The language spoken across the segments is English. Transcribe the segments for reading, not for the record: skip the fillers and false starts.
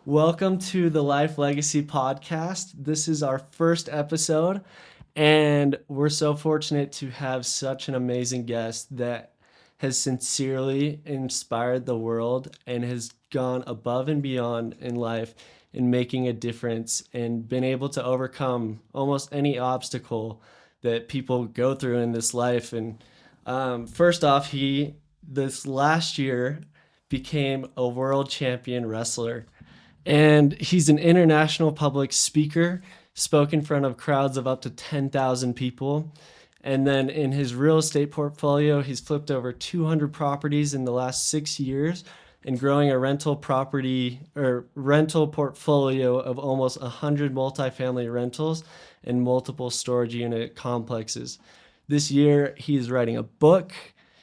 Welcome to the Life Legacy podcast. This is our first episode, and we're so fortunate to have such an amazing guest that has sincerely inspired the world and has gone above and beyond in life in making a difference and been able to overcome almost any obstacle that people go through in this life. And first off, he this last year became a world champion wrestler, and he's an international public speaker, spoke in front of crowds of up to 10,000 people. And then in his real estate portfolio, he's flipped over 200 properties in the last 6 years and growing a rental portfolio of almost 100 multifamily rentals and multiple storage unit complexes. This year, he's writing a book.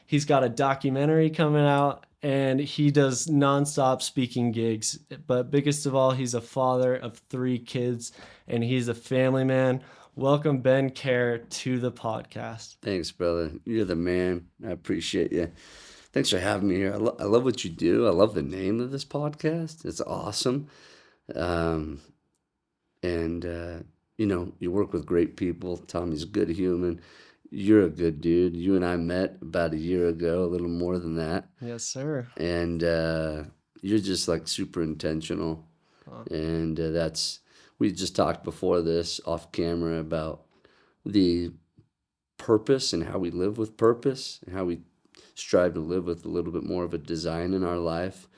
He's got a documentary coming out, and he does nonstop speaking gigs. But biggest of all, he's a father of 3 kids, and he's a family man. Welcome, Ben Kjar, to the podcast. Thanks, brother. You're the man. I appreciate you. Thanks for having me here. I love what you do. I love the name of this podcast. It's awesome. You work with great people. Tommy's a good human. You're a good dude. You and I met about a year ago, a little more than that. Yes, sir. And you're just like super intentional. Huh. And we just talked before this off camera about the purpose and how we live with purpose and how we strive to live with a little bit more of a design in our life.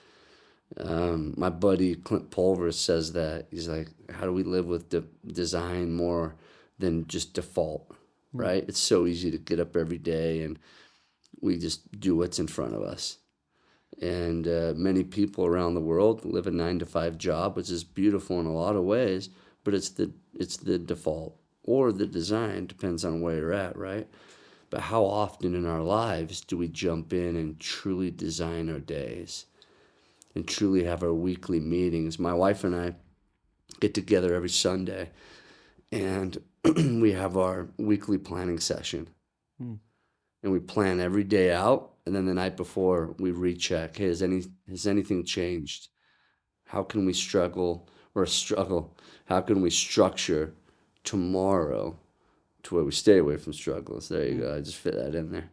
My buddy Clint Pulver says that. He's like, how do we live with design more than just default, right? It's so easy to get up every day and we just do what's in front of us. And many people around the world live a 9-to-5 job, which is beautiful in a lot of ways, but it's the default or the design, depends on where you're at, right? But how often in our lives do we jump in and truly design our days and truly have our weekly meetings? My wife and I get together every Sunday and we have our weekly planning session. And we plan every day out, and then the night before we recheck. Hey, has anything changed? How can we struggle? How can we structure tomorrow to where we stay away from struggles? There you go. I just fit that in there.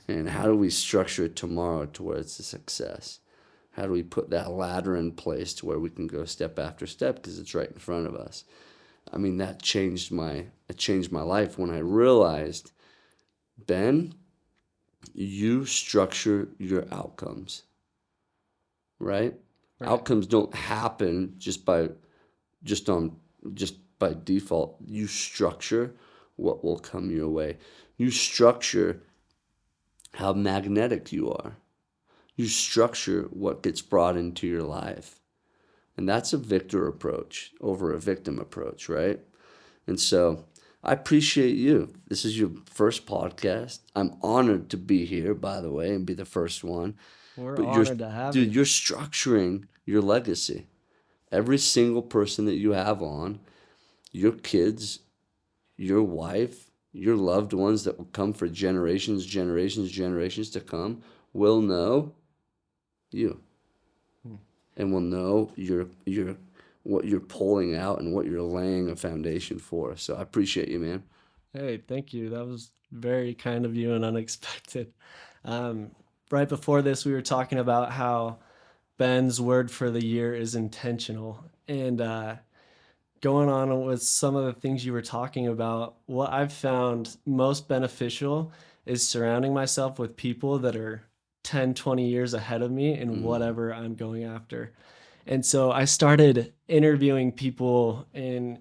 And how do we structure tomorrow to where it's a success? How do we put that ladder in place to where we can go step after step because it's right in front of us? I mean, it changed my life when I realized, Ben, you structure your outcomes, right? Outcomes don't happen just by default. You structure what will come your way. You structure how magnetic you are. You structure what gets brought into your life. And that's a victor approach over a victim approach, right? And so I appreciate you. This is your first podcast. I'm honored to be here, by the way, and be the first one. We're honored to have you. Dude, you're structuring your legacy. Every single person that you have on, your kids, your wife, your loved ones that will come for generations to come will know you. And will know what you're pulling out and what you're laying a foundation for. So I appreciate you, man. Hey, thank you. That was very kind of you and unexpected. Right before this, we were talking about how Ben's word for the year is intentional. And going on with some of the things you were talking about, what I've found most beneficial is surrounding myself with people that are 10, 20 years ahead of me in whatever I'm going after. And so I started interviewing people in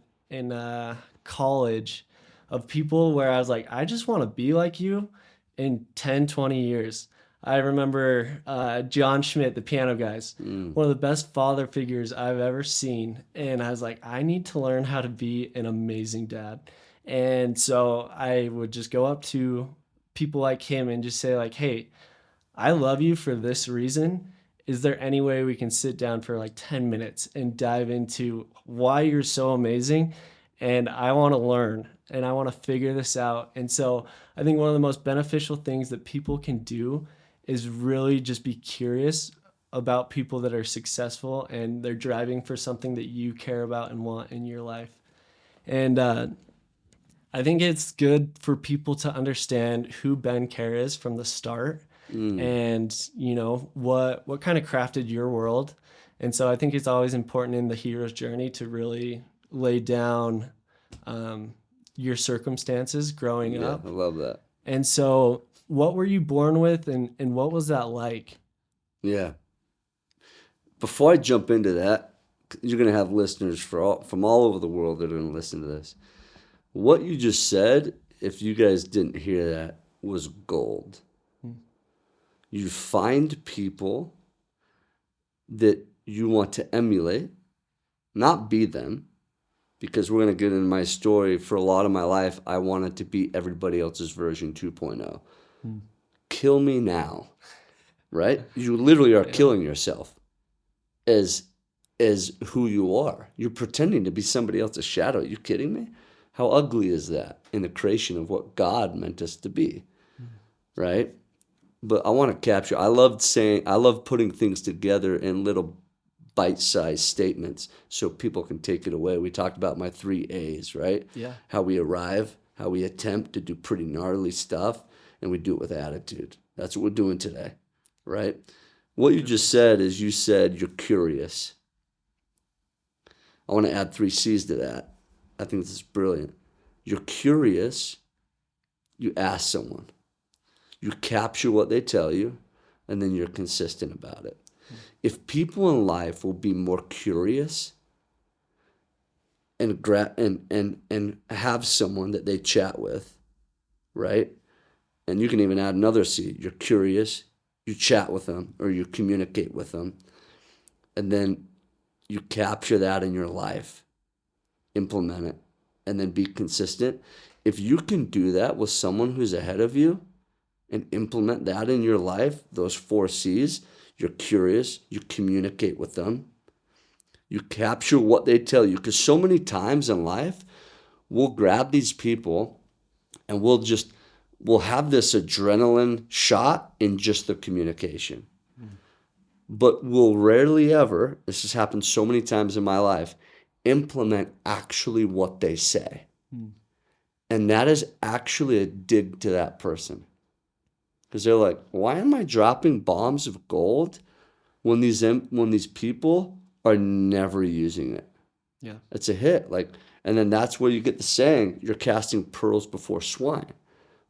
college, of people where I was like, I just want to be like you in 10, 20 years. I remember John Schmidt, the piano guys, one of the best father figures I've ever seen. And I was like, I need to learn how to be an amazing dad. And so I would just go up to people like him and just say like, hey, I love you for this reason. Is there any way we can sit down for like 10 minutes and dive into why you're so amazing? And I want to learn and I want to figure this out. And so I think one of the most beneficial things that people can do is really just be curious about people that are successful and they're driving for something that you care about and want in your life. And I think it's good for people to understand who Ben Kjar is from the start, and what kind of crafted your world. And so I think it's always important in the hero's journey to really lay down your circumstances growing Yeah, up. I love that. And so what were you born with, and what was that like? Yeah. Before I jump into that, you're going to have listeners from all over the world that are going to listen to this. What you just said, if you guys didn't hear that, was gold. You find people that you want to emulate, not be them, because we're going to get into my story. For a lot of my life, I wanted to be everybody else's version 2.0. Kill me now, right? You literally are killing yourself as who you are. You're pretending to be somebody else's shadow. Are you kidding me? How ugly is that in the creation of what God meant us to be, right? But I want to capture, I love putting things together in little bite-sized statements so people can take it away. We talked about my 3 A's, right? Yeah. How we arrive, how we attempt to do pretty gnarly stuff, and we do it with attitude. That's what we're doing today, right? What you just said is you said you're curious. I want to add 3 C's to that. I think this is brilliant. You're curious, you ask someone. You capture what they tell you, and then you're consistent about it. If people in life will be more curious and have someone that they chat with, right? And you can even add another C. You're curious, you chat with them, or you communicate with them, and then you capture that in your life, implement it, and then be consistent. If you can do that with someone who's ahead of you and implement that in your life, those 4 C's, you're curious, you communicate with them, you capture what they tell you. Because so many times in life, we'll grab these people and we'll have this adrenaline shot in just the communication. But we'll rarely ever, this has happened so many times in my life, implement actually what they say. And that is actually a dig to that person. Because they're like, why am I dropping bombs of gold when these people are never using it? Yeah. It's a hit. And then that's where you get the saying, you're casting pearls before swine.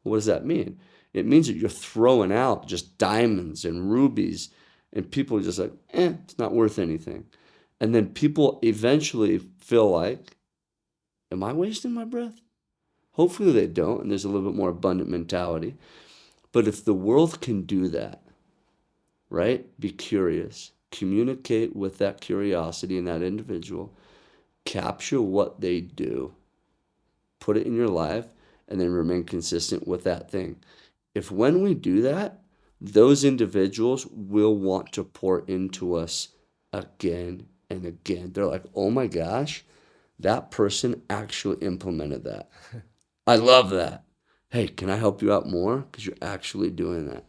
What does that mean? It means that you're throwing out just diamonds and rubies, and people are just like, it's not worth anything. And then people eventually feel like, am I wasting my breath? Hopefully they don't, and there's a little bit more abundant mentality. But if the world can do that, right? Be curious. Communicate with that curiosity in that individual. Capture what they do. Put it in your life, and then remain consistent with that thing. If when we do that, those individuals will want to pour into us again and again. They're like, oh my gosh, that person actually implemented that. I love that. Hey, can I help you out more? Because you're actually doing that.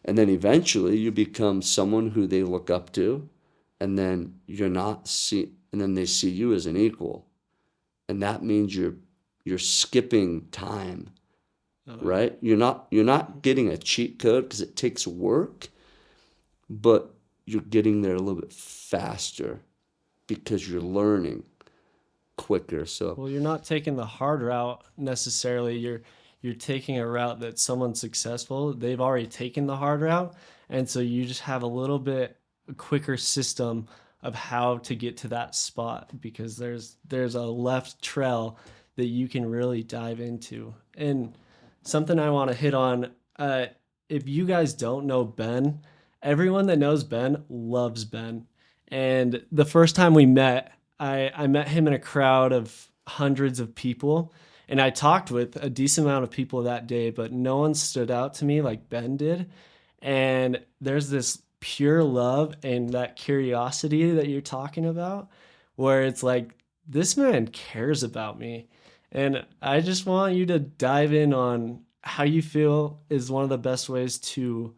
And then eventually you become someone who they look up to, and then and then they see you as an equal. And that means you're skipping time. Right? You're not getting a cheat code because it takes work, but you're getting there a little bit faster because you're learning quicker. So Well, you're not taking the hard route necessarily. You're taking a route that someone's successful. They've already taken the hard route, and so you just have a little bit quicker system of how to get to that spot, because there's a left trail that you can really dive into. And something I want to hit on, if you guys don't know Ben, everyone that knows Ben loves Ben. And the first time we met, I met him in a crowd of hundreds of people, and I talked with a decent amount of people that day, but no one stood out to me like Ben did. And there's this pure love and that curiosity that you're talking about, where it's like, this man cares about me. And I just want you to dive in on how you feel is one of the best ways to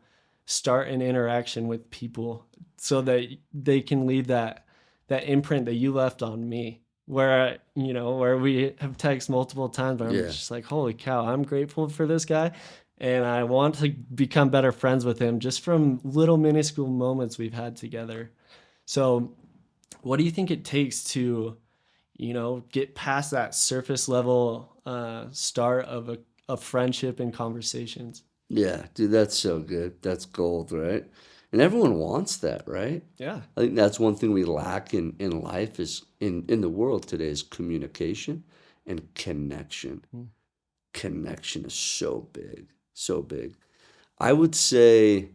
start an interaction with people so that they can leave that imprint that you left on me, where where we have texted multiple times, but I'm Yeah. just like, holy cow, I'm grateful for this guy, and I want to become better friends with him just from little minuscule moments we've had together. So what do you think it takes to get past that surface level start of a friendship and conversations? Yeah, dude, that's so good. That's gold, right? And everyone wants that, right? Yeah. I think that's one thing we lack in life is in the world today is communication and connection. Connection is so big, so big. I would say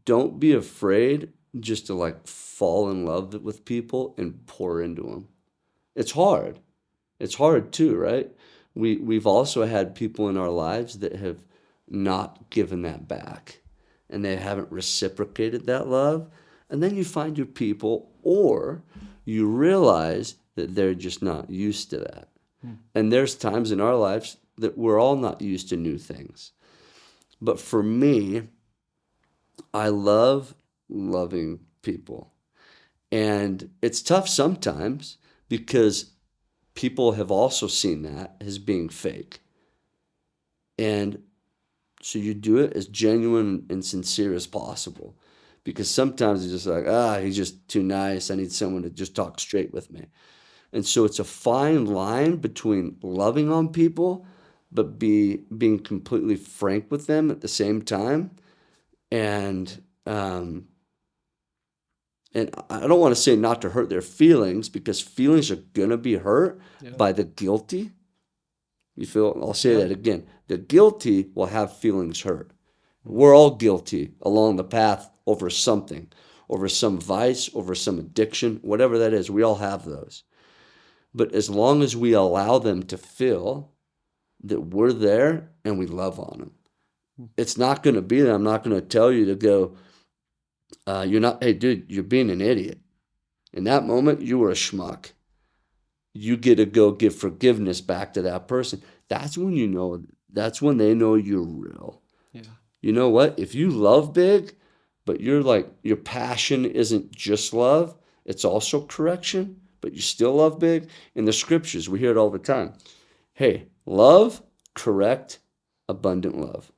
don't be afraid just to like fall in love with people and pour into them. It's hard. It's hard too, right? We've also had people in our lives that have not given that back and they haven't reciprocated that love. And then you find your people or you realize that they're just not used to that. And there's times in our lives that we're all not used to new things. But for me, I love loving people. And it's tough sometimes because people have also seen that as being fake. And so you do it as genuine and sincere as possible. Because sometimes it's just like, he's just too nice. I need someone to just talk straight with me. And so it's a fine line between loving on people, but being completely frank with them at the same time. And I don't want to say not to hurt their feelings because feelings are going to be hurt by the guilty. You feel? I'll say that again. The guilty will have feelings hurt. We're all guilty along the path over something, over some vice, over some addiction, whatever that is. We all have those. But as long as we allow them to feel that we're there and we love on them, it's not going to be there. I'm not going to tell you to go, you're not, hey, dude, you're being an idiot. In that moment, you were a schmuck. You get to go give forgiveness back to that person. That's when that's when they know you're real. Yeah. You know what? If you love big, but your passion isn't just love, it's also correction, but you still love big. In the scriptures, we hear it all the time. Hey, love, correct, abundant love.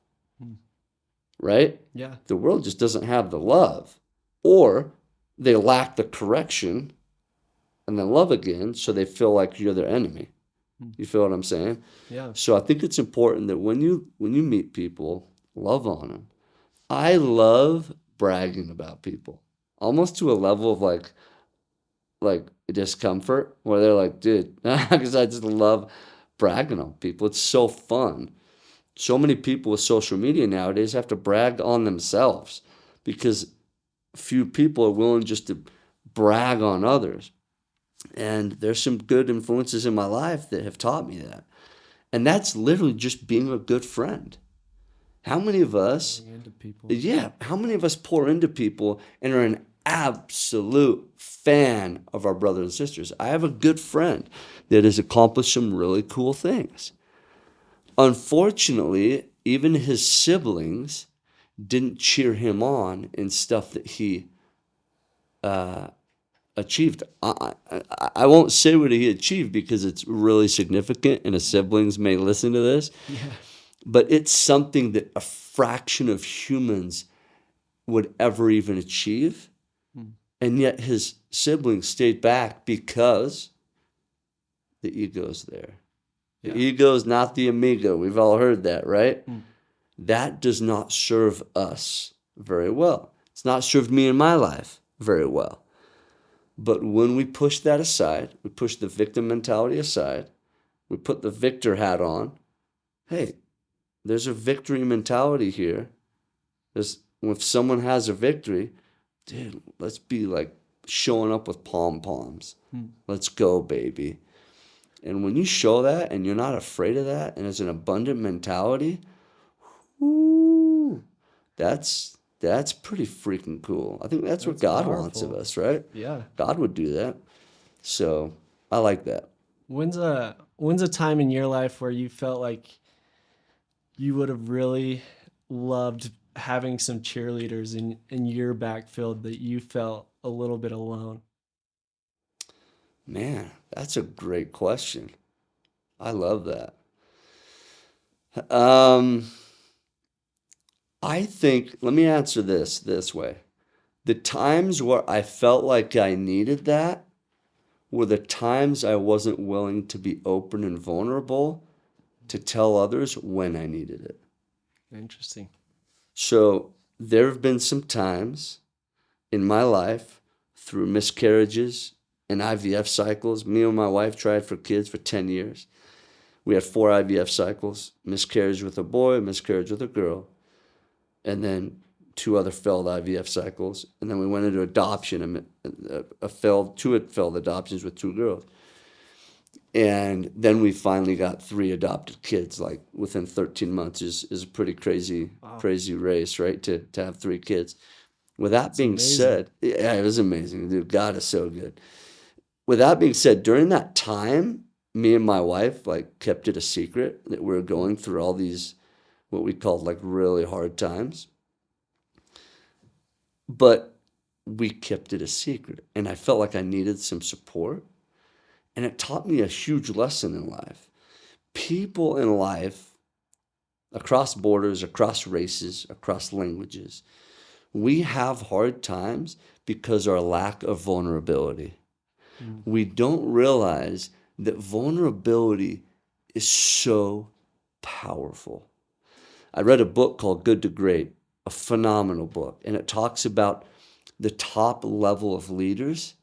Right? Yeah. The world just doesn't have the love, or they lack the correction and then love again, so they feel like you're their enemy. You feel what I'm saying? Yeah. So I think it's important that when you meet people, love on them. I love bragging about people, almost to a level of like discomfort, where they're like, dude, because I just love bragging on people. It's so fun. So many people with social media nowadays have to brag on themselves because few people are willing just to brag on others. And there's some good influences in my life that have taught me that. And that's literally just being a good friend. How many of us, how many of us pour into people and are an absolute fan of our brothers and sisters? I have a good friend that has accomplished some really cool things. Unfortunately, even his siblings didn't cheer him on in stuff that he achieved. I won't say what he achieved because it's really significant and his siblings may listen to this. Yeah. But it's something that a fraction of humans would ever even achieve. And yet his siblings stayed back because the ego's there. The ego is not the amigo. We've all heard that, right? That does not serve us very well. It's not served me in my life very well. But when we push that aside, we push the victim mentality aside, we put the victor hat on, hey, there's a victory mentality here. If someone has a victory, dude, let's be like showing up with pom-poms. Let's go, baby. And when you show that and you're not afraid of that and it's an abundant mentality, that's pretty freaking cool. I think that's what God wants of us, right? Yeah. God would do that. So I like that. When's a time in your life where you felt like you would have really loved having some cheerleaders in your backfield that you felt a little bit alone? Man, that's a great question. I love that. I think, let me answer this way. The times where I felt like I needed that were the times I wasn't willing to be open and vulnerable to tell others when I needed it. Interesting. So there have been some times in my life through miscarriages and IVF cycles. Me and my wife tried for kids for 10 years. We had 4 IVF cycles, miscarriage with a boy, miscarriage with a girl, and then 2 other failed IVF cycles. And then we went into adoption, two failed adoptions with 2 girls. And then we finally got 3 adopted kids, like within 13 months is a pretty crazy race, right? To have 3 kids. With that being said, yeah, it was amazing, dude. God is so good. With that being said, during that time, me and my wife like kept it a secret that we were going through all these what we called like really hard times. But we kept it a secret, and I felt like I needed some support. And it taught me a huge lesson in life. People in life, across borders, across races, across languages, we have hard times because of our lack of vulnerability. We don't realize that vulnerability is so powerful. I read a book called Good to Great, a phenomenal book, and it talks about the top level of leaders,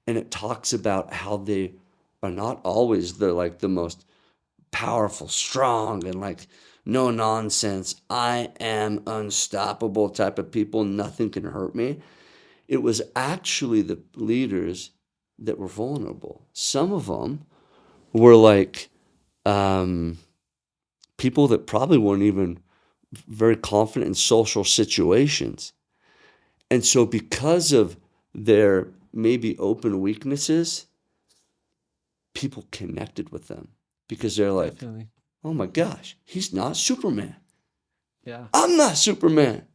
and it talks about how they are not always the most powerful, strong, and like no nonsense, I am unstoppable type of people, nothing can hurt me. It was actually the leaders that were vulnerable. Some of them were like people that probably weren't even very confident in social situations. And so because of their maybe open weaknesses, people connected with them because they're like, Definitely. oh my gosh, he's not Superman. Yeah. I'm not Superman.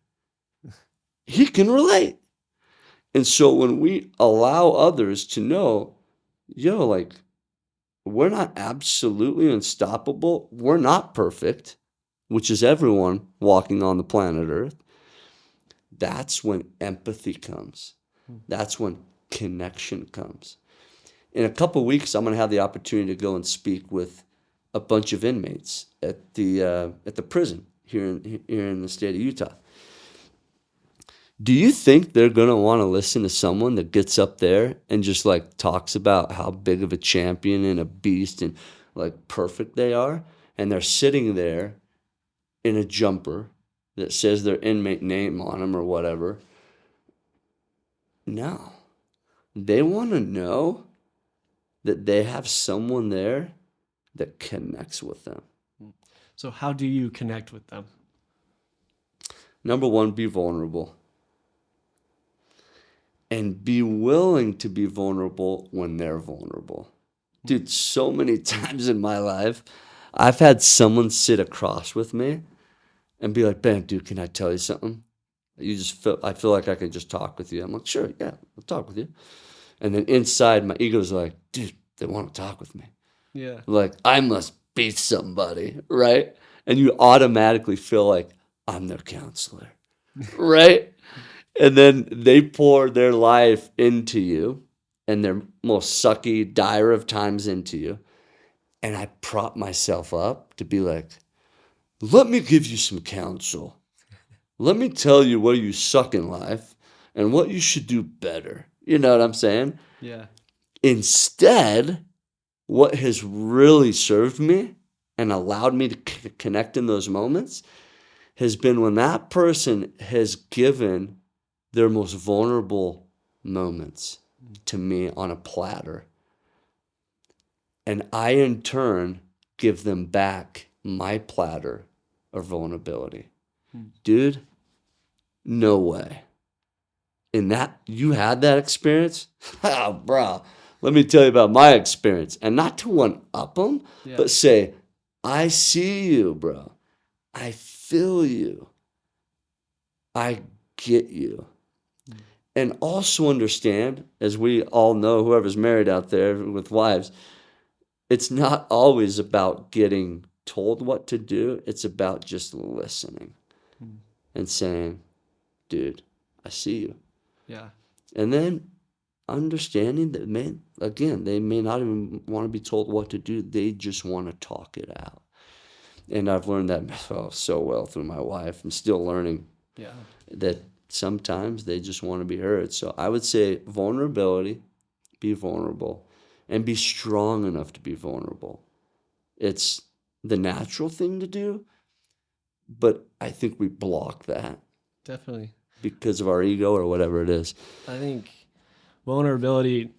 He can relate. And so when we allow others to know, like, we're not absolutely unstoppable. We're not perfect, which is everyone walking on the planet Earth. That's when empathy comes. That's when connection comes. In a couple of weeks, I'm going to have the opportunity to go and speak with a bunch of inmates at the prison here in the state of Utah. Do you think they're going to want to listen to someone that gets up there and just like talks about how big of a champion and a beast and like perfect they are? And they're sitting there in a jumper that says their inmate name on them or whatever. No. They want to know that they have someone there that connects with them. So how do you connect with them? Number 1, be vulnerable. And be willing to be vulnerable when they're vulnerable. Dude, so many times in my life, I've had someone sit across with me and be like, Ben, dude, can I tell you something? I feel like I can just talk with you. I'm like, sure, yeah, I'll talk with you. And then inside, my ego's like, dude, they want to talk with me. Yeah. Like, I must be somebody, right? And you automatically feel like I'm their counselor, right? And then they pour their life into you and their most sucky, dire of times into you. And I prop myself up to be like, let me give you some counsel. Let me tell you where you suck in life and what you should do better. You know what I'm saying? Yeah. Instead, what has really served me and allowed me to connect in those moments has been when that person has given their most vulnerable moments to me on a platter. And I, in turn, give them back my platter of vulnerability. Dude, no way. And that, you had that experience? Oh, bro, let me tell you about my experience. And not to one-up them, but say, I see you, bro. I feel you. I get you. And also understand, as we all know, whoever's married out there with wives, it's not always about getting told what to do. It's about just listening and saying, dude, I see you. Yeah. And then understanding that, they may not even want to be told what to do. They just want to talk it out. And I've learned that so well through my wife. I'm still learning that sometimes they just want to be heard. So I would say vulnerability, be vulnerable, and be strong enough to be vulnerable. It's the natural thing to do, but I think we block that. Definitely. Because of our ego or whatever it is. I think vulnerability,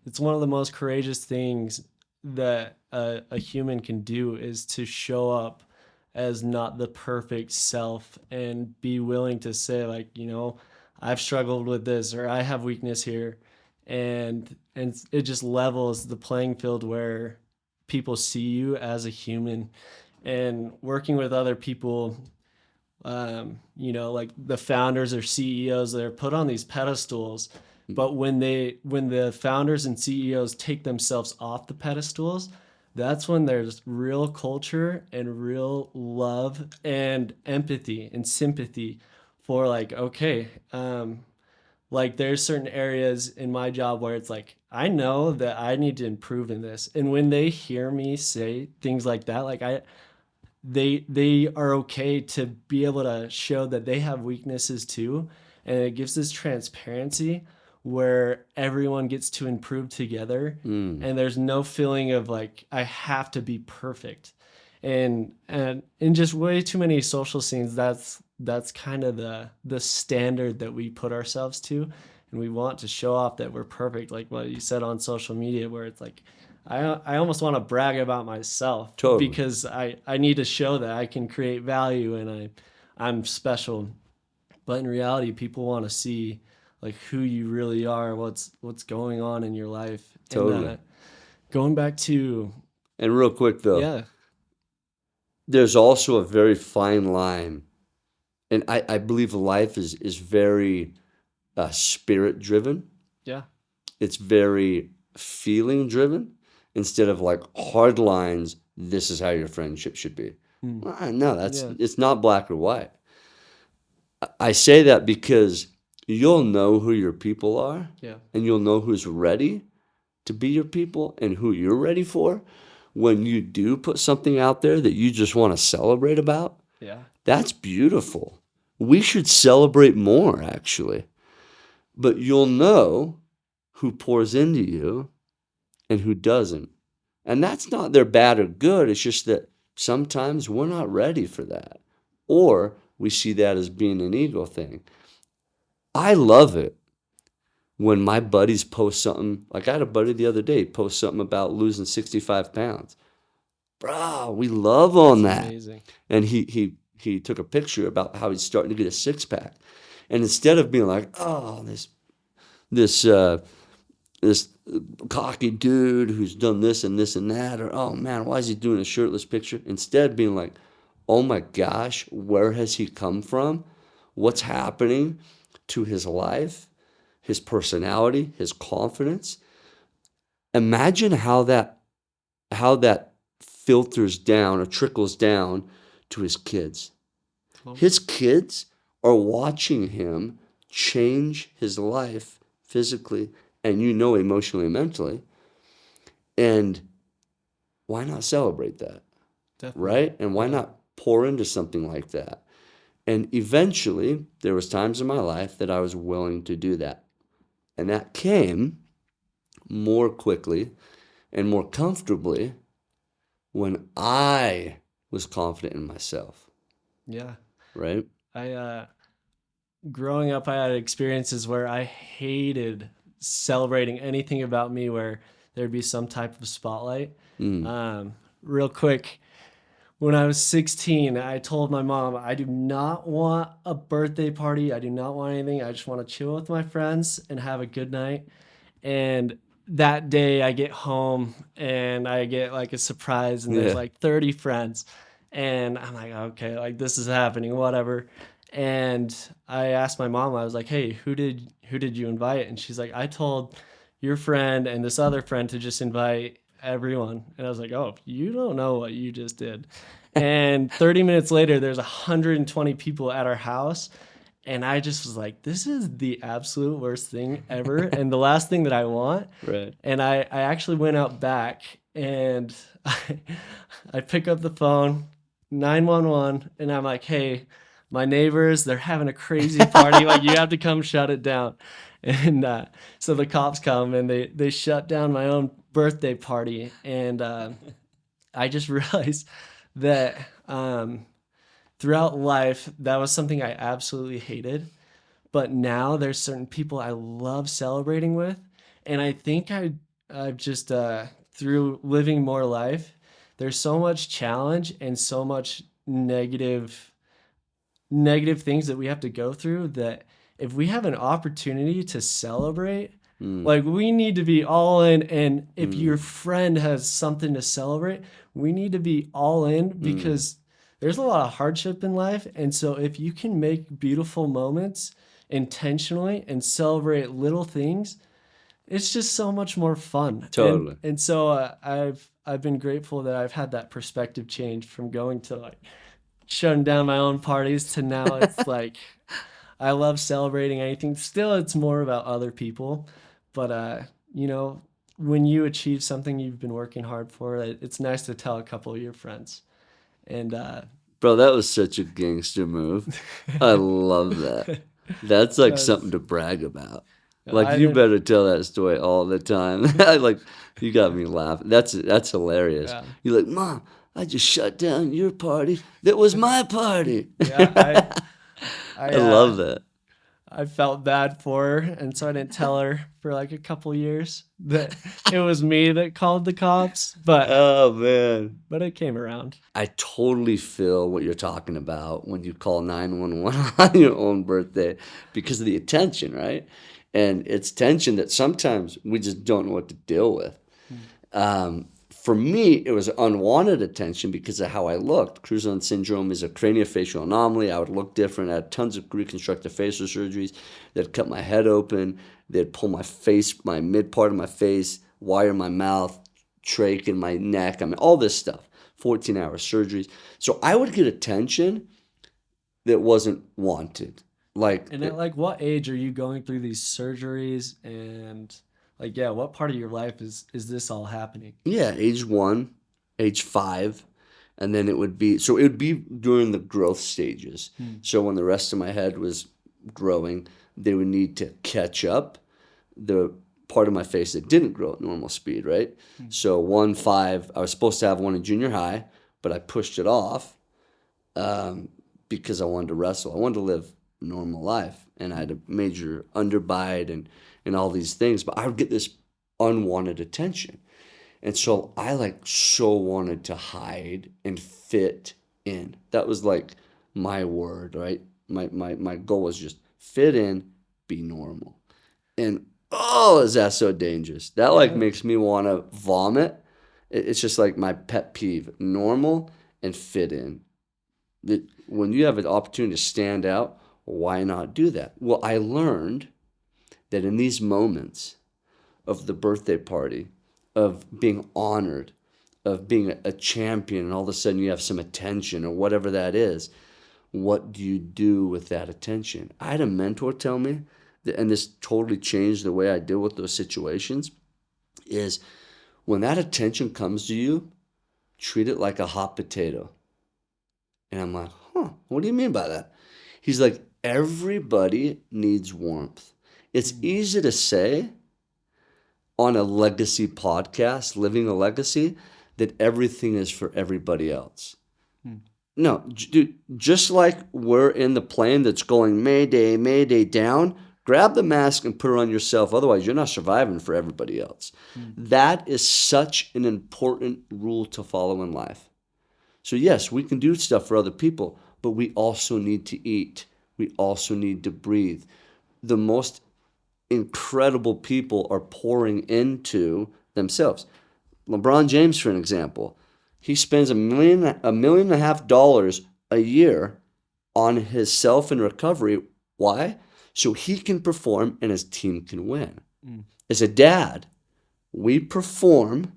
it's one of the most courageous things that a human can do, is to show up as not the perfect self and be willing to say, like, I've struggled with this, or I have weakness here. And it just levels the playing field where people see you as a human. And working with other people, like the founders or CEOs, they're put on these pedestals. But when the founders and CEOs take themselves off the pedestals, that's when there's real culture and real love and empathy and sympathy for, like, okay, like there's certain areas in my job where it's like, I know that I need to improve in this. And when they hear me say things like that, like they are okay to be able to show that they have weaknesses too. And it gives this transparency where everyone gets to improve together. And there's no feeling of like, I have to be perfect. And in just way too many social scenes, that's kind of the standard that we put ourselves to. And we want to show off that we're perfect, like what you said on social media, where it's like, I almost want to brag about myself. Totally. Because I need to show that I can create value and I'm special. But in reality, people want to see like who you really are, what's going on in your life. Totally. And going back to, and real quick though, yeah, there's also a very fine line. And I believe life is very spirit driven. yeah, It's very feeling driven instead of like hard lines. This is how your friendship should be. No, it's not black or white. I say that because you'll know who your people are, and you'll know who's ready to be your people and who you're ready for when you do put something out there that you just want to celebrate about. That's beautiful. We should celebrate more, actually. But you'll know who pours into you and who doesn't. And that's not they're bad or good. It's just that sometimes we're not ready for that. Or we see that as being an ego thing. I love it when my buddies post something. Like I had a buddy the other day post something about losing 65 pounds. Bro, we love on that. amazing. And he took a picture about how he's starting to get a six-pack. And instead of being like, oh, this cocky dude who's done this and this and that, or oh man, why is he doing a shirtless picture? Instead being like, oh my gosh, where has he come from? What's happening to his life, his personality, his confidence? Imagine how that filters down or trickles down to his kids. His kids are watching him change his life physically and emotionally and mentally. And why not celebrate that? Definitely. Right? And why not pour into something like that? And eventually, there was times in my life that I was willing to do that. And that came more quickly and more comfortably when I was confident in myself. Yeah. Right? Growing up, I had experiences where I hated celebrating anything about me where there'd be some type of spotlight. Real quick, when I was 16, I told my mom, I do not want a birthday party. I do not want anything. I just want to chill with my friends and have a good night. And that day I get home and I get like a surprise and there's like 30 friends. And I'm like, okay, like this is happening, whatever. And I asked my mom, I was like, hey, who did you invite? And she's like, I told your friend and this other friend to just invite everyone. And I was like, oh, you don't know what you just did. And 30 minutes later, there's 120 people at our house. And I just was like, this is the absolute worst thing ever. And the last thing that I want. Right. And I actually went out back and I pick up the phone, 911, and I'm like, hey, my neighbors, they're having a crazy party. Like, you have to come shut it down. And so the cops come and they shut down my own birthday party. And I just realized that throughout life, that was something I absolutely hated. But now there's certain people I love celebrating with. And I think I've just, through living more life, there's so much challenge and so much negative things that we have to go through that if we have an opportunity to celebrate, like we need to be all in. And if your friend has something to celebrate, we need to be all in because there's a lot of hardship in life. And so if you can make beautiful moments intentionally and celebrate little things, it's just so much more fun. Totally. And so I've been grateful that I've had that perspective change from going to like shutting down my own parties to now it's like I love celebrating anything. Still, it's more about other people, but you know, when you achieve something you've been working hard for, it's nice to tell a couple of your friends. And Bro, that was such a gangster move. I love that. That's like Yes. something to brag about. I Like you didn't- better tell that story all the time. Like you got me laughing. That's hilarious. Yeah. You're like, Mom, I just shut down your party. That was my party. yeah, I love that. I felt bad for her, and so I didn't tell her for like a couple years that it was me that called the cops. But Oh man. it came around. I totally feel what you're talking about when you call 911 on your own birthday because of the attention, right? And it's tension that sometimes we just don't know what to deal with. For me, it was unwanted attention because of how I looked. Crouzons syndrome is a craniofacial anomaly. I would look different. I had tons of reconstructive facial surgeries that cut my head open. They'd pull my face, my mid part of my face, wire my mouth, trach in my neck. I mean, all this stuff. 14-hour surgeries. So I would get attention that wasn't wanted. Like, And at like what age are you going through these surgeries and like yeah, what part of your life is this all happening? yeah, age 1, age 5, and then it would be during the growth stages. So when the rest of my head was growing, they would need to catch up the part of my face that didn't grow at normal speed, right? So 1, 5, I was supposed to have one in junior high, but I pushed it off because I wanted to wrestle. I wanted to live a normal life, and I had a major underbite and all these things, but I would get this unwanted attention. And so I like so wanted to hide and fit in. That was like my word, right? My goal was just fit in, be normal. And oh, is that so dangerous? That like makes me want to vomit. It's just like my pet peeve, normal and fit in. When you have an opportunity to stand out, why not do that? Well, I learned that in these moments of the birthday party, of being honored, of being a champion, and all of a sudden you have some attention or whatever that is, what do you do with that attention? I had a mentor tell me, and this totally changed the way I deal with those situations, is when that attention comes to you, treat it like a hot potato. And I'm like, what do you mean by that? He's like, everybody needs warmth. It's easy to say on a legacy podcast, Living a Legacy, that everything is for everybody else. No, dude, just like we're in the plane that's going Mayday, Mayday down, grab the mask and put it on yourself. Otherwise, you're not surviving for everybody else. That is such an important rule to follow in life. So yes, we can do stuff for other people, but we also need to eat. We also need to breathe. The most incredible people are pouring into themselves. LeBron James, for an example, he spends $1.5 million a year on himself in recovery. Why? So he can perform and his team can win. As a dad, we perform,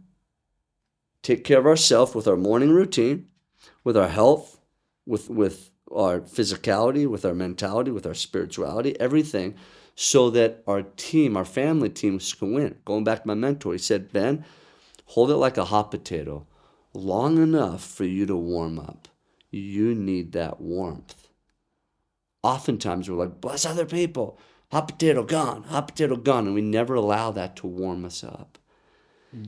take care of ourselves with our morning routine, with our health, with our physicality, with our mentality, with our spirituality, everything, so that our team, our family teams can win. Going back to my mentor, he said, Ben, hold it like a hot potato long enough for you to warm up. You need that warmth. Oftentimes we're like, bless other people. Hot potato gone, and we never allow that to warm us up.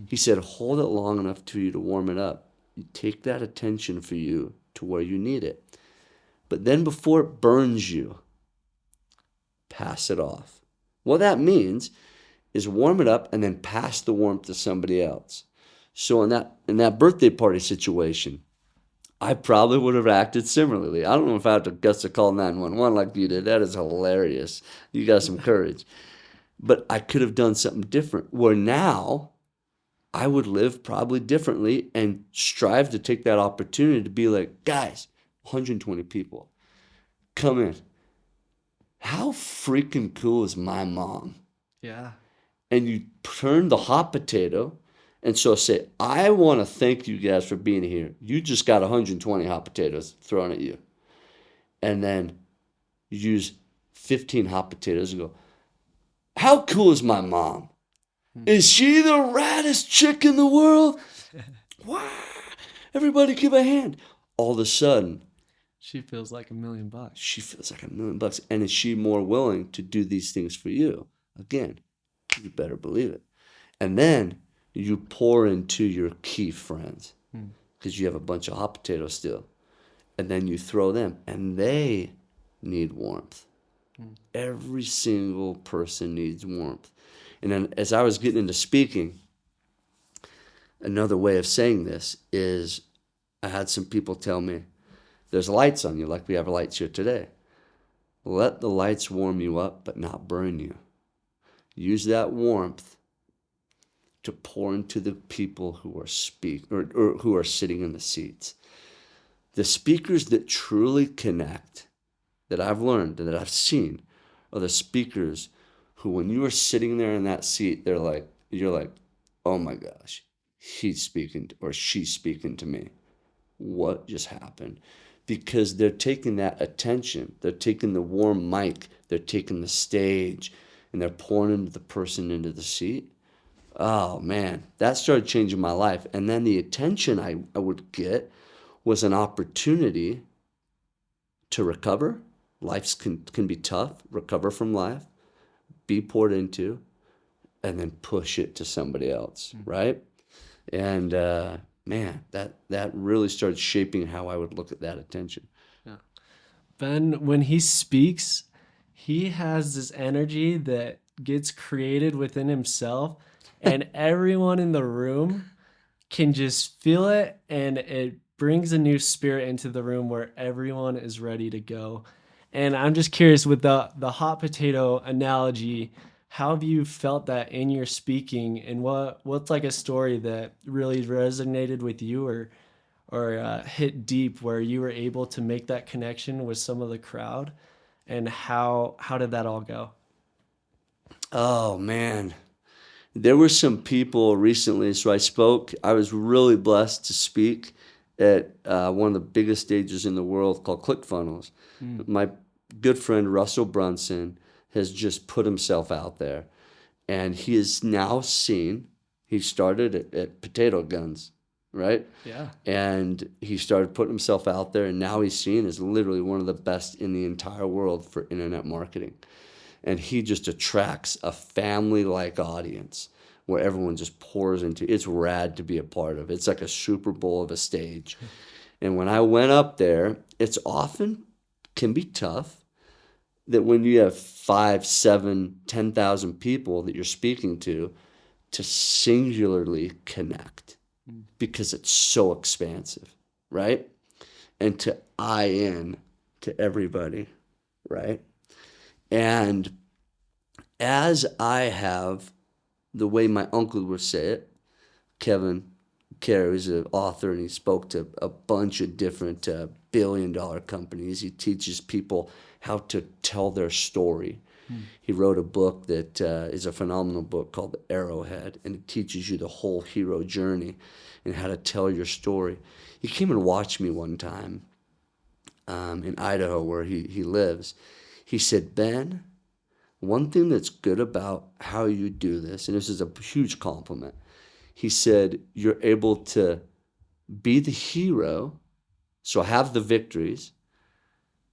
He said, hold it long enough for you to warm it up. You take that attention for you to where you need it. But then before it burns you, pass it off. What that means is warm it up and then pass the warmth to somebody else. So in that birthday party situation, I probably would have acted similarly. I don't know if I have the guts to call 911 like you did. That is hilarious. You got some courage. But I could have done something different, where now I would live probably differently and strive to take that opportunity to be like, guys, 120 people, come in. How freaking cool is my mom? Yeah. And you turn the hot potato, and so say, I want to thank you guys for being here. You just got 120 hot potatoes thrown at you. And then you use 15 hot potatoes and go, how cool is my mom? Is she the raddest chick in the world? Wow. Everybody give a hand. All of a sudden, She feels like $1 million. she feels like $1 million. And is she more willing to do these things for you? Again, you better believe it. And then you pour into your key friends, because you have a bunch of hot potatoes still. And then you throw them, and they need warmth. Every single person needs warmth. And then as I was getting into speaking, another way of saying this is I had some people tell me, there's lights on you, like we have lights here today. Let the lights warm you up, but not burn you. Use that warmth to pour into the people who are or who are sitting in the seats. The speakers that truly connect, that I've learned and that I've seen, are the speakers who, when you are sitting there in that seat, you're like, oh my gosh, he's speaking or she's speaking to me. What just happened? Because they're taking that attention, they're taking the warm mic, they're taking the stage, and they're pouring into the person into the seat. Oh man, that started changing my life. And then the attention I would get was an opportunity to recover. Life can be tough, recover from life, be poured into, and then push it to somebody else, right? And man, that really started shaping how I would look at that attention. Yeah. Ben, when he speaks, he has this energy that gets created within himself, and everyone in the room can just feel it, and it brings a new spirit into the room where everyone is ready to go. And I'm just curious, with the hot potato analogy, how have you felt that in your speaking, and what's like a story that really resonated with you or hit deep, where you were able to make that connection with some of the crowd, and how did that all go? Oh man, there were some people recently. So I was really blessed to speak at one of the biggest stages in the world called ClickFunnels. My good friend Russell Brunson has just put himself out there, and he is now seen. He started at Potato Guns, right? Yeah. And he started putting himself out there, and now he's seen as literally one of the best in the entire world for internet marketing. And he just attracts a family-like audience where everyone just pours into. It's rad to be a part of. It's like a Super Bowl of a stage. And when I went up there, it's often can be tough that when you have 5, 7, 10,000 people that you're speaking to singularly connect, because it's so expansive, right? And to eye in to everybody, right? And as I have, the way my uncle would say it, Kevin, Kjar is an author, and he spoke to a bunch of different billion-dollar companies. He teaches people how to tell their story. He wrote a book that is a phenomenal book called Arrowhead, and it teaches you the whole hero journey and how to tell your story. He came and watched me one time in Idaho, where he lives. He said, Ben, one thing that's good about how you do this, and this is a huge compliment, he said, you're able to be the hero, so have the victories,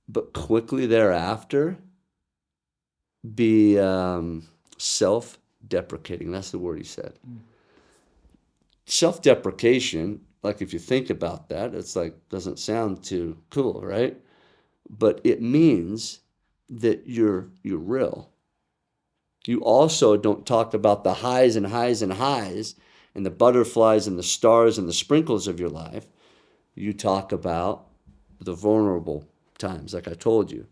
but quickly thereafter, be self-deprecating. That's the word he said. Self-deprecation, like if you think about that, it's like, doesn't sound too cool, right? But it means that you're real. You also don't talk about the highs and highs and highs and the butterflies and the stars and the sprinkles of your life. You talk about the vulnerable times, like I told you.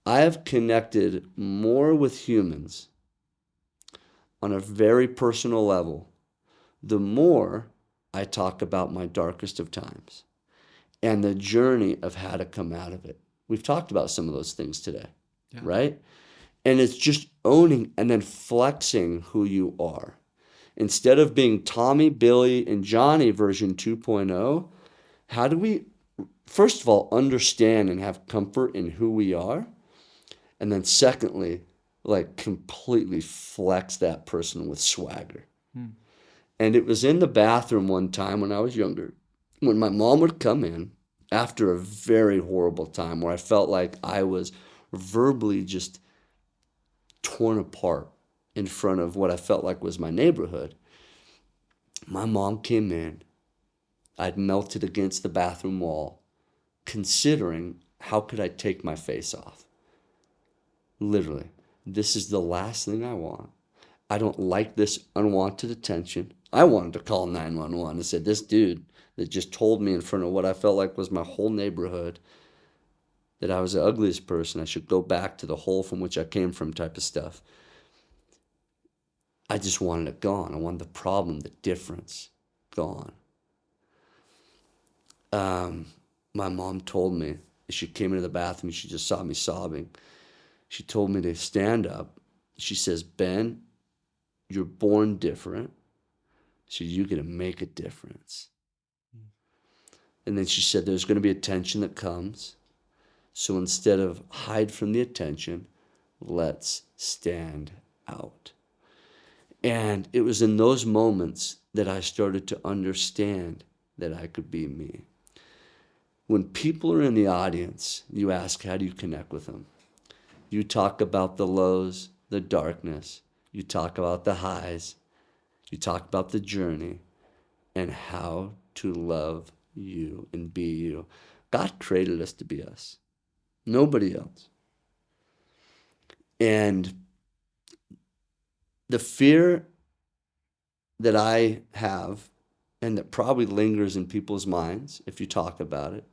I have connected more with humans on a very personal level the more I talk about my darkest of times and the journey of how to come out of it. We've talked about some of those things today, right? And it's just owning and then flexing who you are. Instead of being Tommy, Billy, and Johnny version 2.0, how do we, first of all, understand and have comfort in who we are? And then secondly, like completely flex that person with swagger. And it was in the bathroom one time when I was younger, when my mom would come in after a very horrible time where I felt like I was verbally just torn apart in front of what I felt like was my neighborhood. My mom came in. I'd melted against the bathroom wall, considering how could I take my face off. Literally, this is the last thing I want. I don't like this unwanted attention. I wanted to call 911 and said, this dude that just told me in front of what I felt like was my whole neighborhood that I was the ugliest person, I should go back to the hole from which I came from type of stuff. I just wanted it gone. I wanted the problem, the difference, gone. My mom told me, she came into the bathroom, she just saw me sobbing. She told me to stand up. She says, Ben, you're born different, so you're going to make a difference. And then she said, there's going to be a tension that comes. So instead of hide from the attention, let's stand out. And it was in those moments that I started to understand that I could be me. When people are in the audience, you ask, how do you connect with them? You talk about the lows, the darkness. You talk about the highs. You talk about the journey and how to love you and be you. God created us to be us. Nobody else. And the fear that I have, and that probably lingers in people's minds if you talk about it,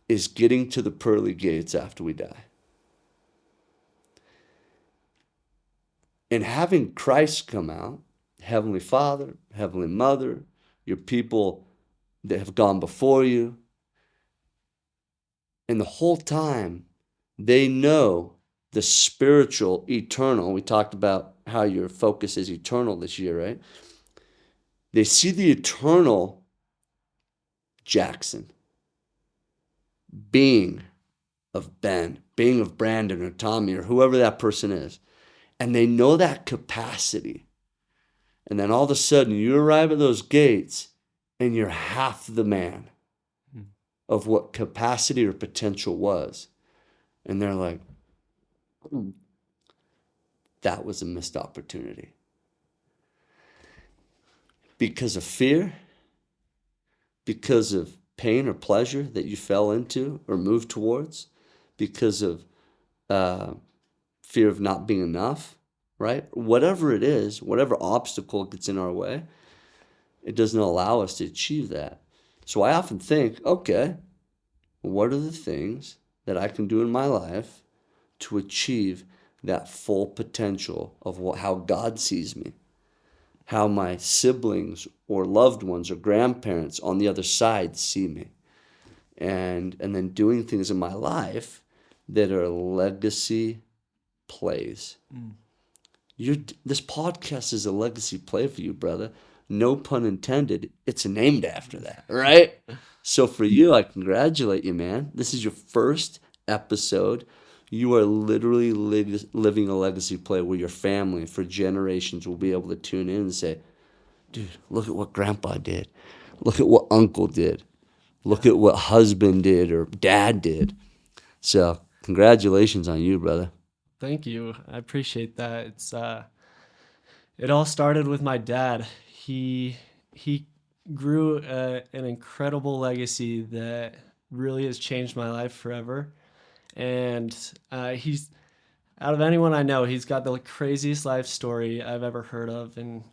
is getting to the pearly gates after we die. And having Christ come out, Heavenly Father, Heavenly Mother, your people that have gone before you, and the whole time they know the spiritual, eternal. We talked about how your focus is eternal this year, right? They see the eternal Jaxon, being of Ben, being of Brandon or Tommy or whoever that person is. And they know that capacity. And then all of a sudden you arrive at those gates and you're half the man of what capacity or potential was. And they're like, that was a missed opportunity. Because of fear, because of pain or pleasure that you fell into or moved towards, because of fear of not being enough, right? Whatever it is, whatever obstacle gets in our way, it doesn't allow us to achieve that. So I often think, okay, what are the things that I can do in my life to achieve that full potential of how God sees me? how my siblings or loved ones or grandparents on the other side see me. And then doing things in my life that are legacy plays. This podcast is a legacy play for you, brother. No pun intended. It's named after that, right? So for you, I congratulate you, man. This is your first episode. You are literally living a legacy play where your family for generations will be able to tune in and say, dude, look at what grandpa did. Look at what uncle did. Look at what husband did or dad did. So congratulations on you, brother. Thank you. I appreciate that. It all started with my dad. He grew an incredible legacy that really has changed my life forever. And he's out of anyone I know, he's got the craziest life story I've ever heard of. And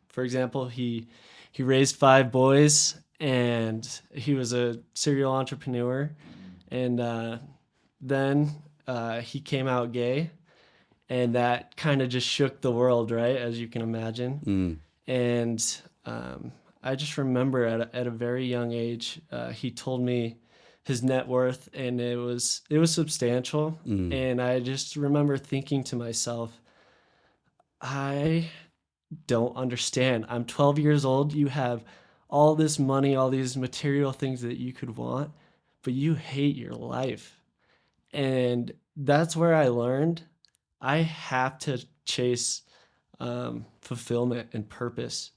for example, he raised 5 boys, and he was a serial entrepreneur. And then he came out gay, and that kind of just shook the world, right? As you can imagine. And I just remember at a very young age, he told me his net worth, and it was substantial. And I just remember thinking to myself, I don't understand. I'm 12 years old. You have all this money, all these material things that you could want, but you hate your life. And that's where I learned I have to chase fulfillment and purpose.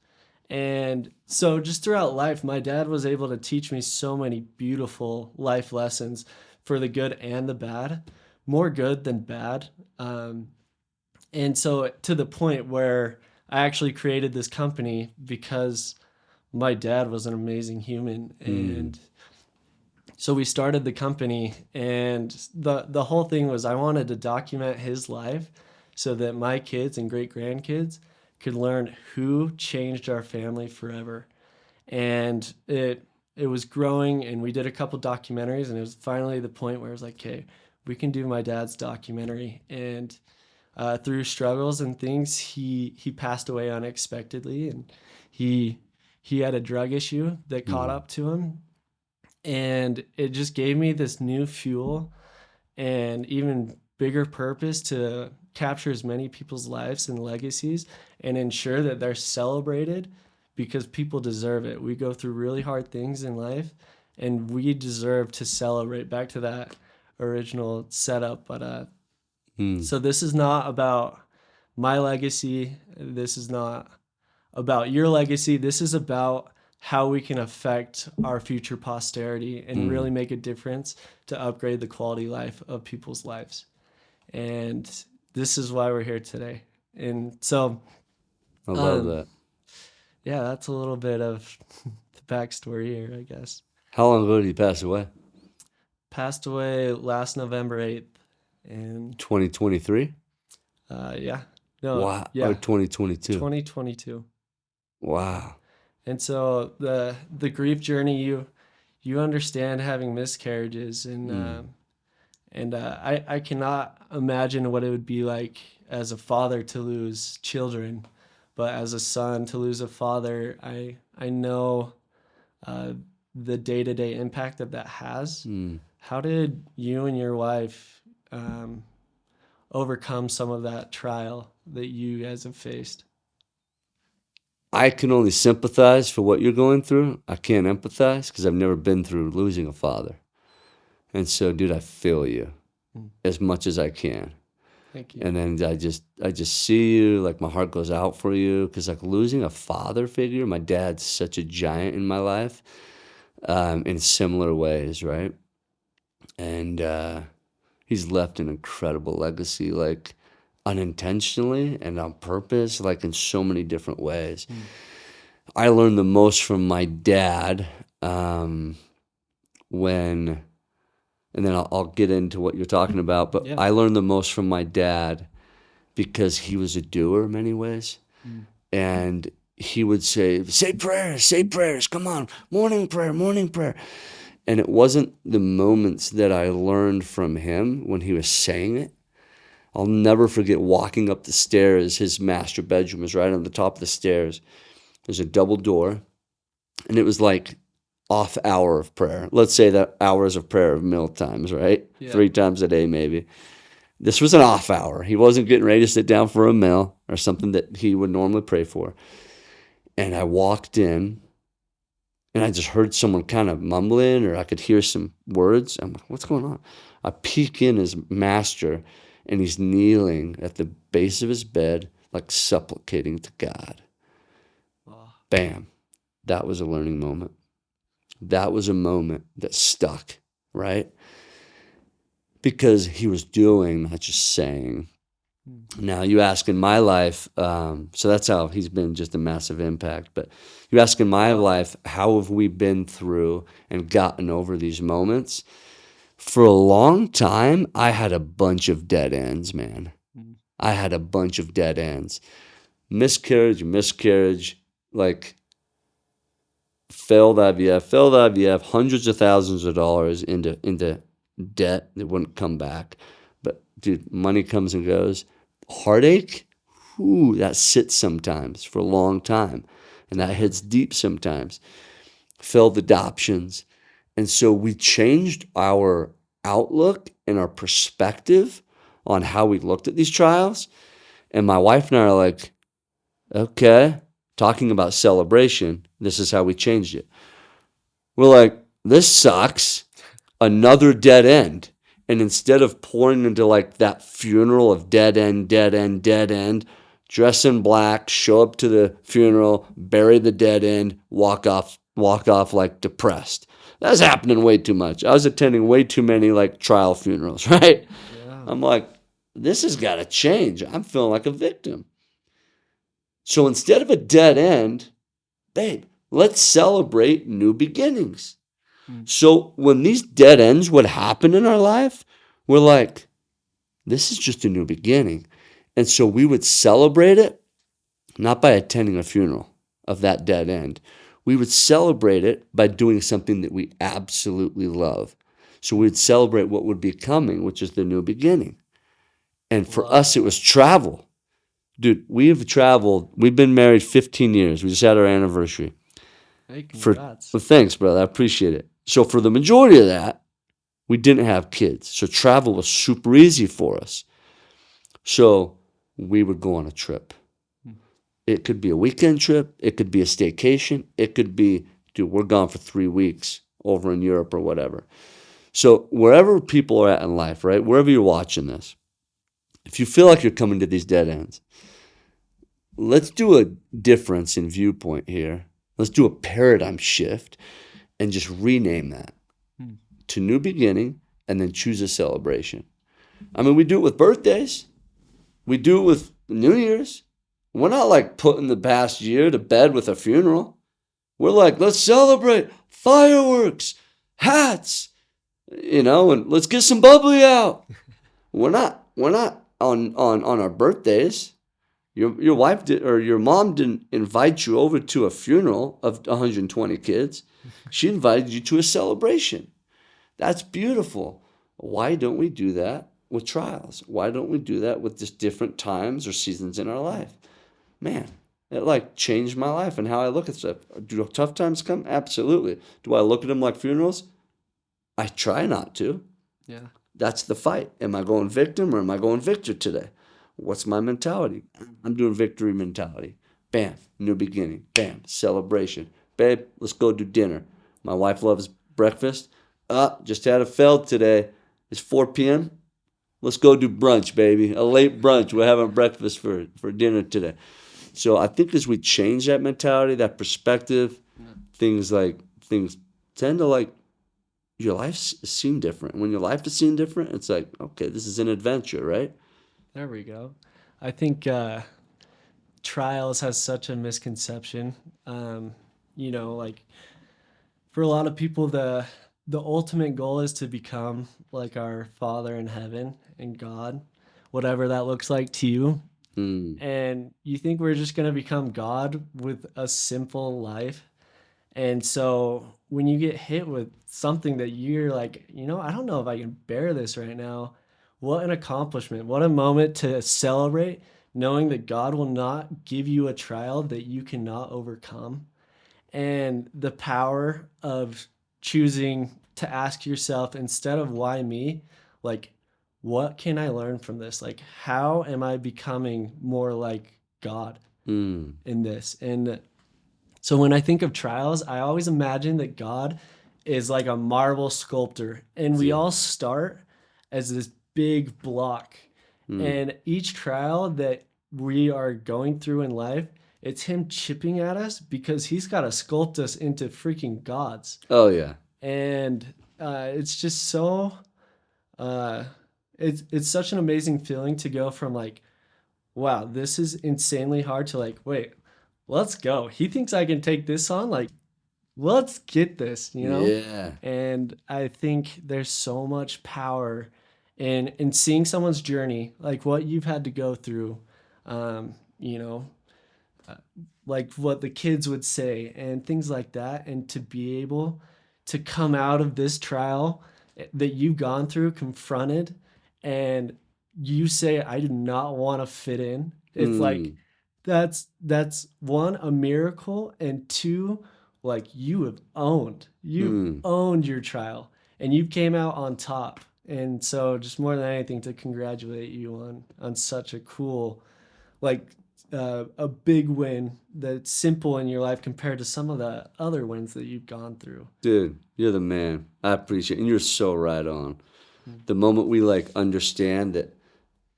And so just throughout life, my dad was able to teach me so many beautiful life lessons for the good and the bad, more good than bad. And so to the point where I actually created this company because my dad was an amazing human. And so we started the company, and the whole thing was I wanted to document his life so that my kids and great grandkids could learn who changed our family forever. And it was growing, and we did a couple documentaries, and it was finally the point where it was like, okay, we can do my dad's documentary. And through struggles and things, he passed away unexpectedly, and he had a drug issue that caught up to him. And it just gave me this new fuel and even bigger purpose to capture as many people's lives and legacies and ensure that they're celebrated, because people deserve it. We go through really hard things in life, and we deserve to celebrate, back to that original setup. But so this is not about my legacy. This is not about your legacy. This is about how we can affect our future posterity and really make a difference to upgrade the quality life of people's lives. And this is why we're here today. And so I love that. Yeah, that's a little bit of the backstory here, I guess. How long ago did he pass away? Passed away last November 8th. And 2023? Yeah. No. Wow. Yeah. Or 2022? 2022. Wow. And so the grief journey, you understand having miscarriages, and I cannot imagine what it would be like as a father to lose children, but as a son to lose a father, I know the day-to-day impact that has. How did you and your wife overcome some of that trial that you guys have faced? I can only sympathize for what you're going through. I can't empathize because I've never been through losing a father. And so, dude, I feel you as much as I can. Thank you. And then I just see you, like my heart goes out for you, because like losing a father figure, my dad's such a giant in my life in similar ways, right? And he's left an incredible legacy, like unintentionally and on purpose, like in so many different ways. I learned the most from my dad when, and then I'll get into what you're talking about, but Yeah. I learned the most from my dad because he was a doer in many ways. And he would say prayers, come on, morning prayer. And it wasn't the moments that I learned from him when he was saying it. I'll never forget walking up the stairs. His master bedroom was right on the top of the stairs. There's a double door, and it was like off hour of prayer. Let's say that hours of prayer of meal times, right? Yeah. 3 times a day, maybe. This was an off hour. He wasn't getting ready to sit down for a meal or something that he would normally pray for. And I walked in, and I just heard someone kind of mumbling, or I could hear some words. I'm like, what's going on? I peek in his master, and he's kneeling at the base of his bed, like supplicating to God. Oh, Bam. That was a learning moment. That was a moment that stuck, right? Because he was doing, not just saying. Now, you ask in my life, so that's how he's been just a massive impact. But you ask in my life, how have we been through and gotten over these moments? For a long time, I had a bunch of dead ends, man. I had a bunch of dead ends. Miscarriage, like failed IVF, hundreds of thousands of dollars into debt that wouldn't come back. But dude, money comes and goes. Heartache, that sits sometimes for a long time, and that hits deep sometimes. Failed adoptions. And so we changed our outlook and our perspective on how we looked at these trials. And my wife and I are like, okay, talking about celebration, this is how we changed it. We're like, this sucks. Another dead end. And instead of pouring into like that funeral of dead end, dress in black, show up to the funeral, bury the dead end, walk off like depressed. That's happening way too much. I was attending way too many like trial funerals, right? yeah. I'm like, this has got to change. I'm feeling like a victim. So instead of a dead end, babe, let's celebrate new beginnings. So when these dead ends would happen in our life, we're like, this is just a new beginning. And so we would celebrate it, not by attending a funeral of that dead end. We would celebrate it by doing something that we absolutely love. So we would celebrate what would be coming, which is the new beginning. And for us, it was travel. Dude, we've traveled. We've been married 15 years. We just had our anniversary. Hey, congrats. Well, thanks, brother. I appreciate it. So for the majority of that, we didn't have kids. So travel was super easy for us. So we would go on a trip. It could be a weekend trip. It could be a staycation. It could be, dude, we're gone for 3 weeks over in Europe or whatever. So wherever people are at in life, right, wherever you're watching this, if you feel like you're coming to these dead ends, let's do a difference in viewpoint here. Let's do a paradigm shift and just rename that to new beginning and then choose a celebration. I mean, we do it with birthdays. We do it with New Year's. We're not like putting the past year to bed with a funeral. We're like, let's celebrate fireworks, hats, and let's get some bubbly out. We're not on our birthdays. Your wife did, or your mom didn't invite you over to a funeral of 120 kids. She invited you to a celebration. That's beautiful. Why don't we do that with trials? Why don't we do that with just different times or seasons in our life? Man, it like changed my life and how I look at stuff. Do tough times come? Absolutely. Do I look at them like funerals? I try not to. Yeah. That's the fight. Am I going victim or am I going victor today? What's my mentality? I'm doing victory mentality. Bam, new beginning. Bam, celebration. Babe, let's go do dinner. My wife loves breakfast. Just had a failed today. It's 4 p.m. Let's go do brunch, baby. A late brunch. We're having breakfast for dinner today. So I think as we change that mentality, that perspective, things tend to like, your life seem different. When your life is seen different, it's like, okay, this is an adventure, right? There we go. I think trials has such a misconception. Like for a lot of people, the ultimate goal is to become like our Father in heaven and God, whatever that looks like to you. And you think we're just going to become God with a simple life. And so when you get hit with something that you're like, I don't know if I can bear this right now, what an accomplishment. What a moment to celebrate, knowing that God will not give you a trial that you cannot overcome. And the power of choosing to ask yourself, instead of why me, like, what can I learn from this? Like, how am I becoming more like God Mm. in this? And so when I think of trials, I always imagine that God is like a marble sculptor, and we Yeah. all start as this big block. Mm. And each trial that we are going through in life, it's him chipping at us because he's got to sculpt us into freaking gods. Oh yeah. And it's just so uh, it's such an amazing feeling to go from like, wow, this is insanely hard, to like, wait, let's go. He thinks I can take this on. Like, let's get this, you know? Yeah. And I think there's so much power in seeing someone's journey, like what you've had to go through, you know, like what the kids would say and things like that. And to be able to come out of this trial that you've gone through, confronted, and you say, I do not want to fit in. It's like, Mm. that's one, a miracle, and two, like you've Mm. owned your trial and you came out on top. And so just more than anything, to congratulate you on such a cool, like a big win that's simple in your life compared to some of the other wins that you've gone through. Dude, you're the man. I appreciate it. And you're so right on. Mm. The moment we like understand that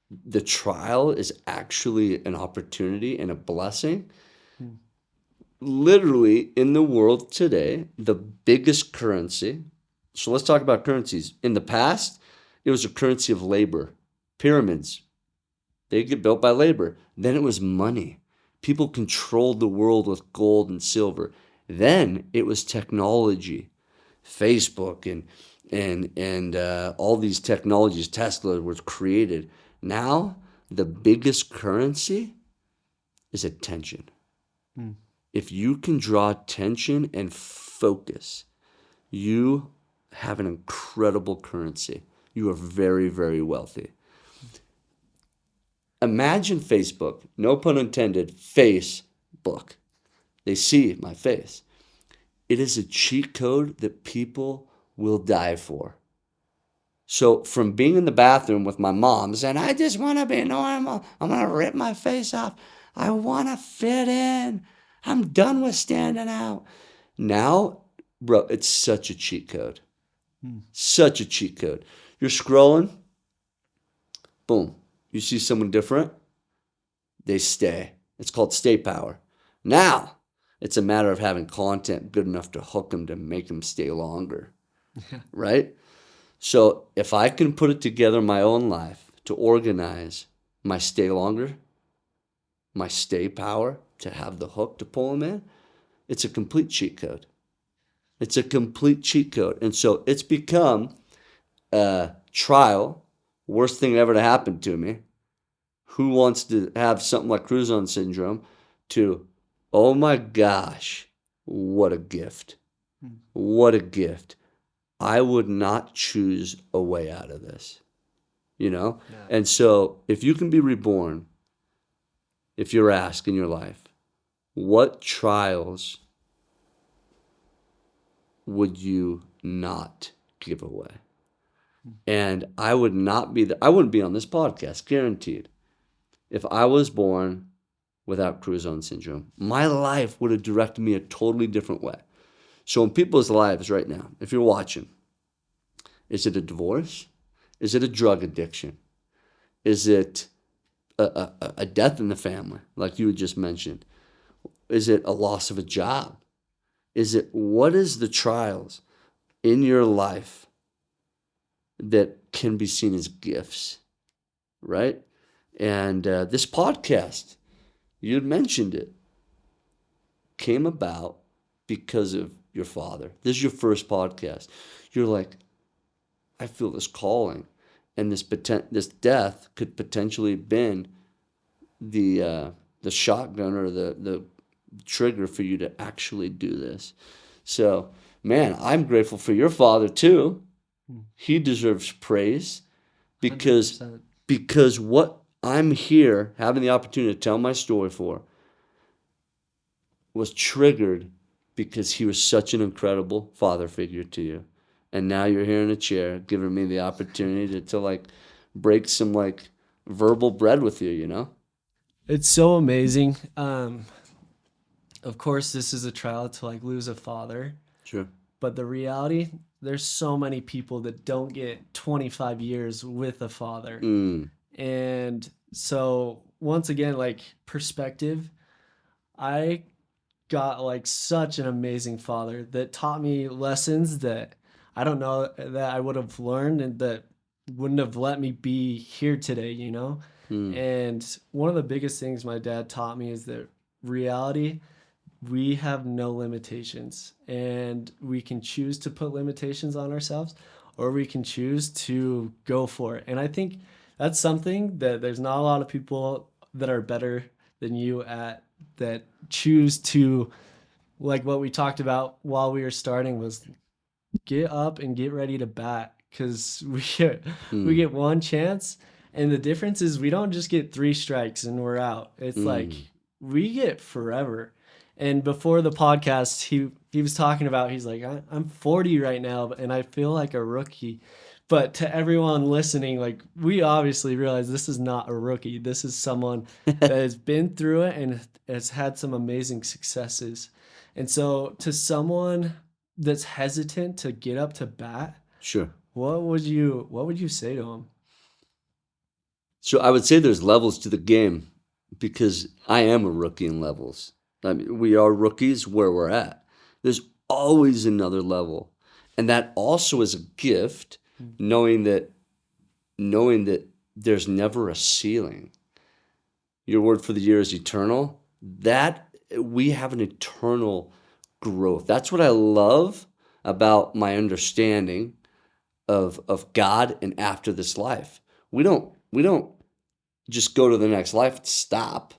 the trial is actually an opportunity and a blessing, Mm. literally in the world today, the biggest currency. So let's talk about currencies. In the past, it was a currency of labor. Pyramids, they get built by labor. Then it was money. People controlled the world with gold and silver. Then it was technology, Facebook and all these technologies. Tesla was created. Now the biggest currency is attention. Mm. If you can draw attention and focus, you have an incredible currency. You are very, very wealthy. Imagine Facebook, no pun intended, Facebook. They see my face. It is a cheat code that people will die for. So from being in the bathroom with my mom saying, I just want to be normal. I'm going to rip my face off. I want to fit in. I'm done with standing out. Now, bro, it's such a cheat code. Such a cheat code. You're scrolling, boom. You see someone different, they stay. It's called stay power. Now, it's a matter of having content good enough to hook them, to make them stay longer, right? So if I can put it together in my own life to organize my stay longer, my stay power, to have the hook to pull them in, it's a complete cheat code. It's a complete cheat code. And so it's become a trial, worst thing ever to happen to me. Who wants to have something like Crouzons syndrome to, oh my gosh, what a gift. What a gift. I would not choose a way out of this, you know? Yeah. And so if you can be reborn, if you're asked in your life, what trials would you not give away? And I would not be I wouldn't be on this podcast, guaranteed. If I was born without Crouzons syndrome, my life would have directed me a totally different way. So in people's lives right now, if you're watching, is it a divorce? Is it a drug addiction? Is it a death in the family, like you had just mentioned? Is it a loss of a job? What is the trials in your life that can be seen as gifts, right? And this podcast, you had mentioned it, came about because of your father. This is your first podcast. You're like, I feel this calling, and this death could potentially have been the shotgun or the trigger for you to actually do this. So, man, I'm grateful for your father too. He deserves praise. because 100%. because what I'm here having the opportunity to tell my story for was triggered because he was such an incredible father figure to you. And now you're here in a chair giving me the opportunity to like break some like verbal bread with you, you know? It's so amazing. Of course, this is a trial to like lose a father, Sure. but the reality, there's so many people that don't get 25 years with a father. Mm, And so once again, like perspective, I got like such an amazing father that taught me lessons that I don't know that I would have learned and that wouldn't have let me be here today, you know? mm, And one of the biggest things my dad taught me is that reality, we have no limitations and we can choose to put limitations on ourselves or we can choose to go for it. And I think that's something that there's not a lot of people that are better than you at that choose to, like what we talked about while we were starting, was get up and get ready to bat because we mm, get one chance, and the difference is we don't just get three strikes and we're out. It's like mm. we get forever. And before the podcast, he was talking about, he's like, I'm 40 right now and I feel like a rookie. But to everyone listening, like we obviously realize this is not a rookie. This is someone that has been through it and has had some amazing successes. And so to someone that's hesitant to get up to bat, Sure. what would you say to him? So I would say there's levels to the game because I am a rookie in levels. I mean, we are rookies where we're at. There's always another level. And that also is a gift, knowing that there's never a ceiling. Your word for the year is eternal. That we have an eternal growth. That's what I love about my understanding of God and after this life. We don't just go to the next life and stop.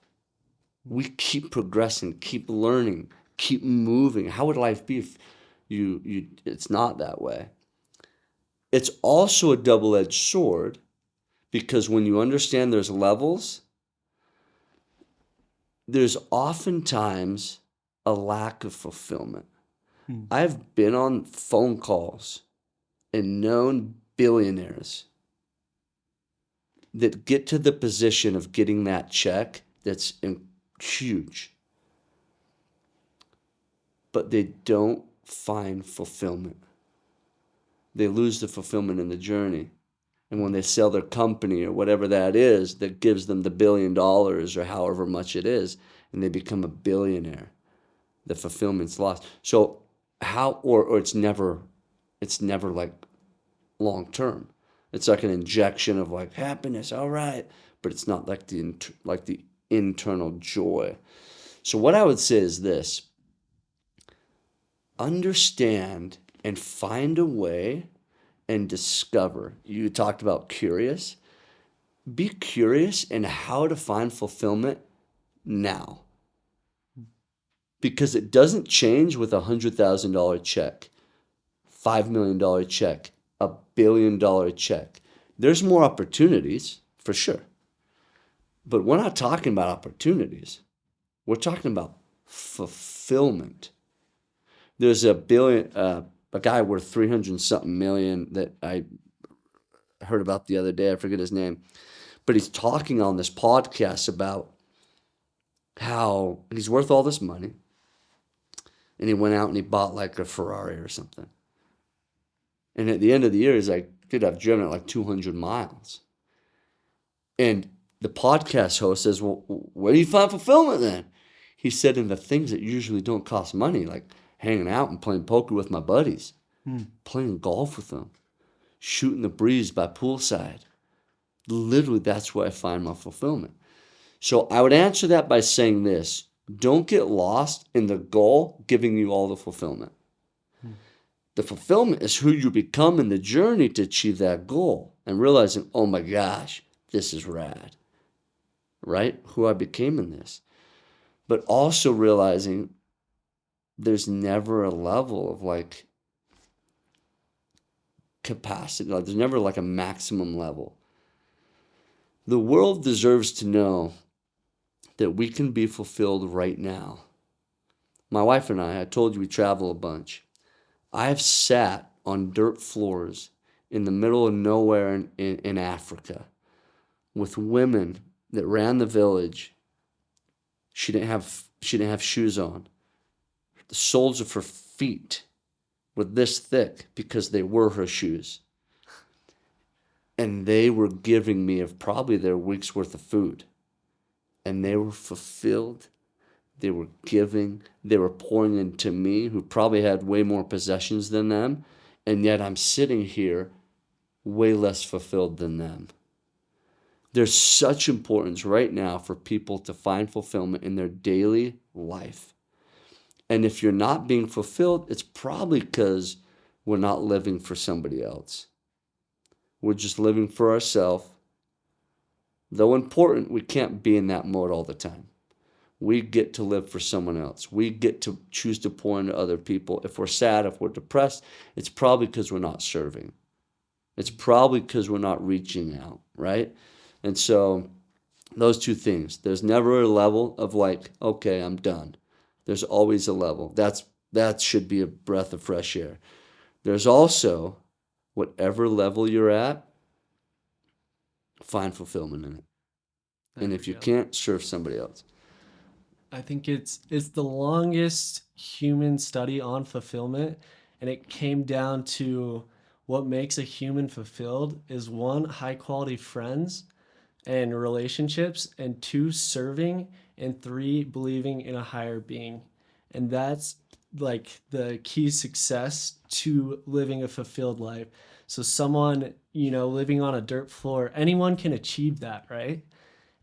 We keep progressing, keep learning, keep moving. How would life be if you it's not that way? It's also a double-edged sword because when you understand there's levels, there's oftentimes a lack of fulfillment. Hmm. I've been on phone calls and known billionaires that get to the position of getting that check that's huge, but they don't find fulfillment. They lose the fulfillment in the journey. And when they sell their company or whatever that is that gives them the $1 billion or however much it is, and they become a billionaire, the fulfillment's lost. So or it's never like long term. It's like an injection of like happiness, all right, but it's not like the internal joy. So what I would say is this: understand and find a way and discover. You talked about curious. Be curious in how to find fulfillment now. Because it doesn't change with $100,000 check, $5 million check, $1 billion check. There's more opportunities, for sure. But we're not talking about opportunities. We're talking about fulfillment. There's a guy worth 300 something million that I heard about the other day. I forget his name. But he's talking on this podcast about how he's worth all this money. And he went out and he bought like a Ferrari or something. And at the end of the year, he's like, dude, I've driven it like 200 miles. And the podcast host says, well, where do you find fulfillment then? He said, in the things that usually don't cost money, like hanging out and playing poker with my buddies, playing golf with them, shooting the breeze by poolside. Literally, that's where I find my fulfillment. So I would answer that by saying this: don't get lost in the goal giving you all the fulfillment. The fulfillment is who you become in the journey to achieve that goal and realizing, oh my gosh, this is rad, right? Who I became in this. But also realizing there's never a level of capacity. Like there's never a maximum level. The world deserves to know that we can be fulfilled right now. My wife and I told you we travel a bunch. I have sat on dirt floors in the middle of nowhere in Africa with women that ran the village. She didn't have shoes on. The soles of her feet were this thick because they were her shoes. And they were giving me of probably their week's worth of food. And they were fulfilled. They were giving. They were pouring into me, who probably had way more possessions than them. And yet I'm sitting here way less fulfilled than them. There's such importance right now for people to find fulfillment in their daily life. And if you're not being fulfilled, it's probably because we're not living for somebody else. We're just living for ourselves. Though important, we can't be in that mode all the time. We get to live for someone else. We get to choose to pour into other people. If we're sad, if we're depressed, it's probably because we're not serving. It's probably because we're not reaching out, right? And so those two things. There's never a level of like, okay, I'm done. There's always a level. That should be a breath of fresh air. There's also, whatever level you're at, find fulfillment in it. And if you can't, serve somebody else. I think it's the longest human study on fulfillment, and it came down to what makes a human fulfilled is 1, high quality friends and relationships, and 2, serving, and 3, believing in a higher being. And that's like the key success to living a fulfilled life. So someone, living on a dirt floor, anyone can achieve that, right?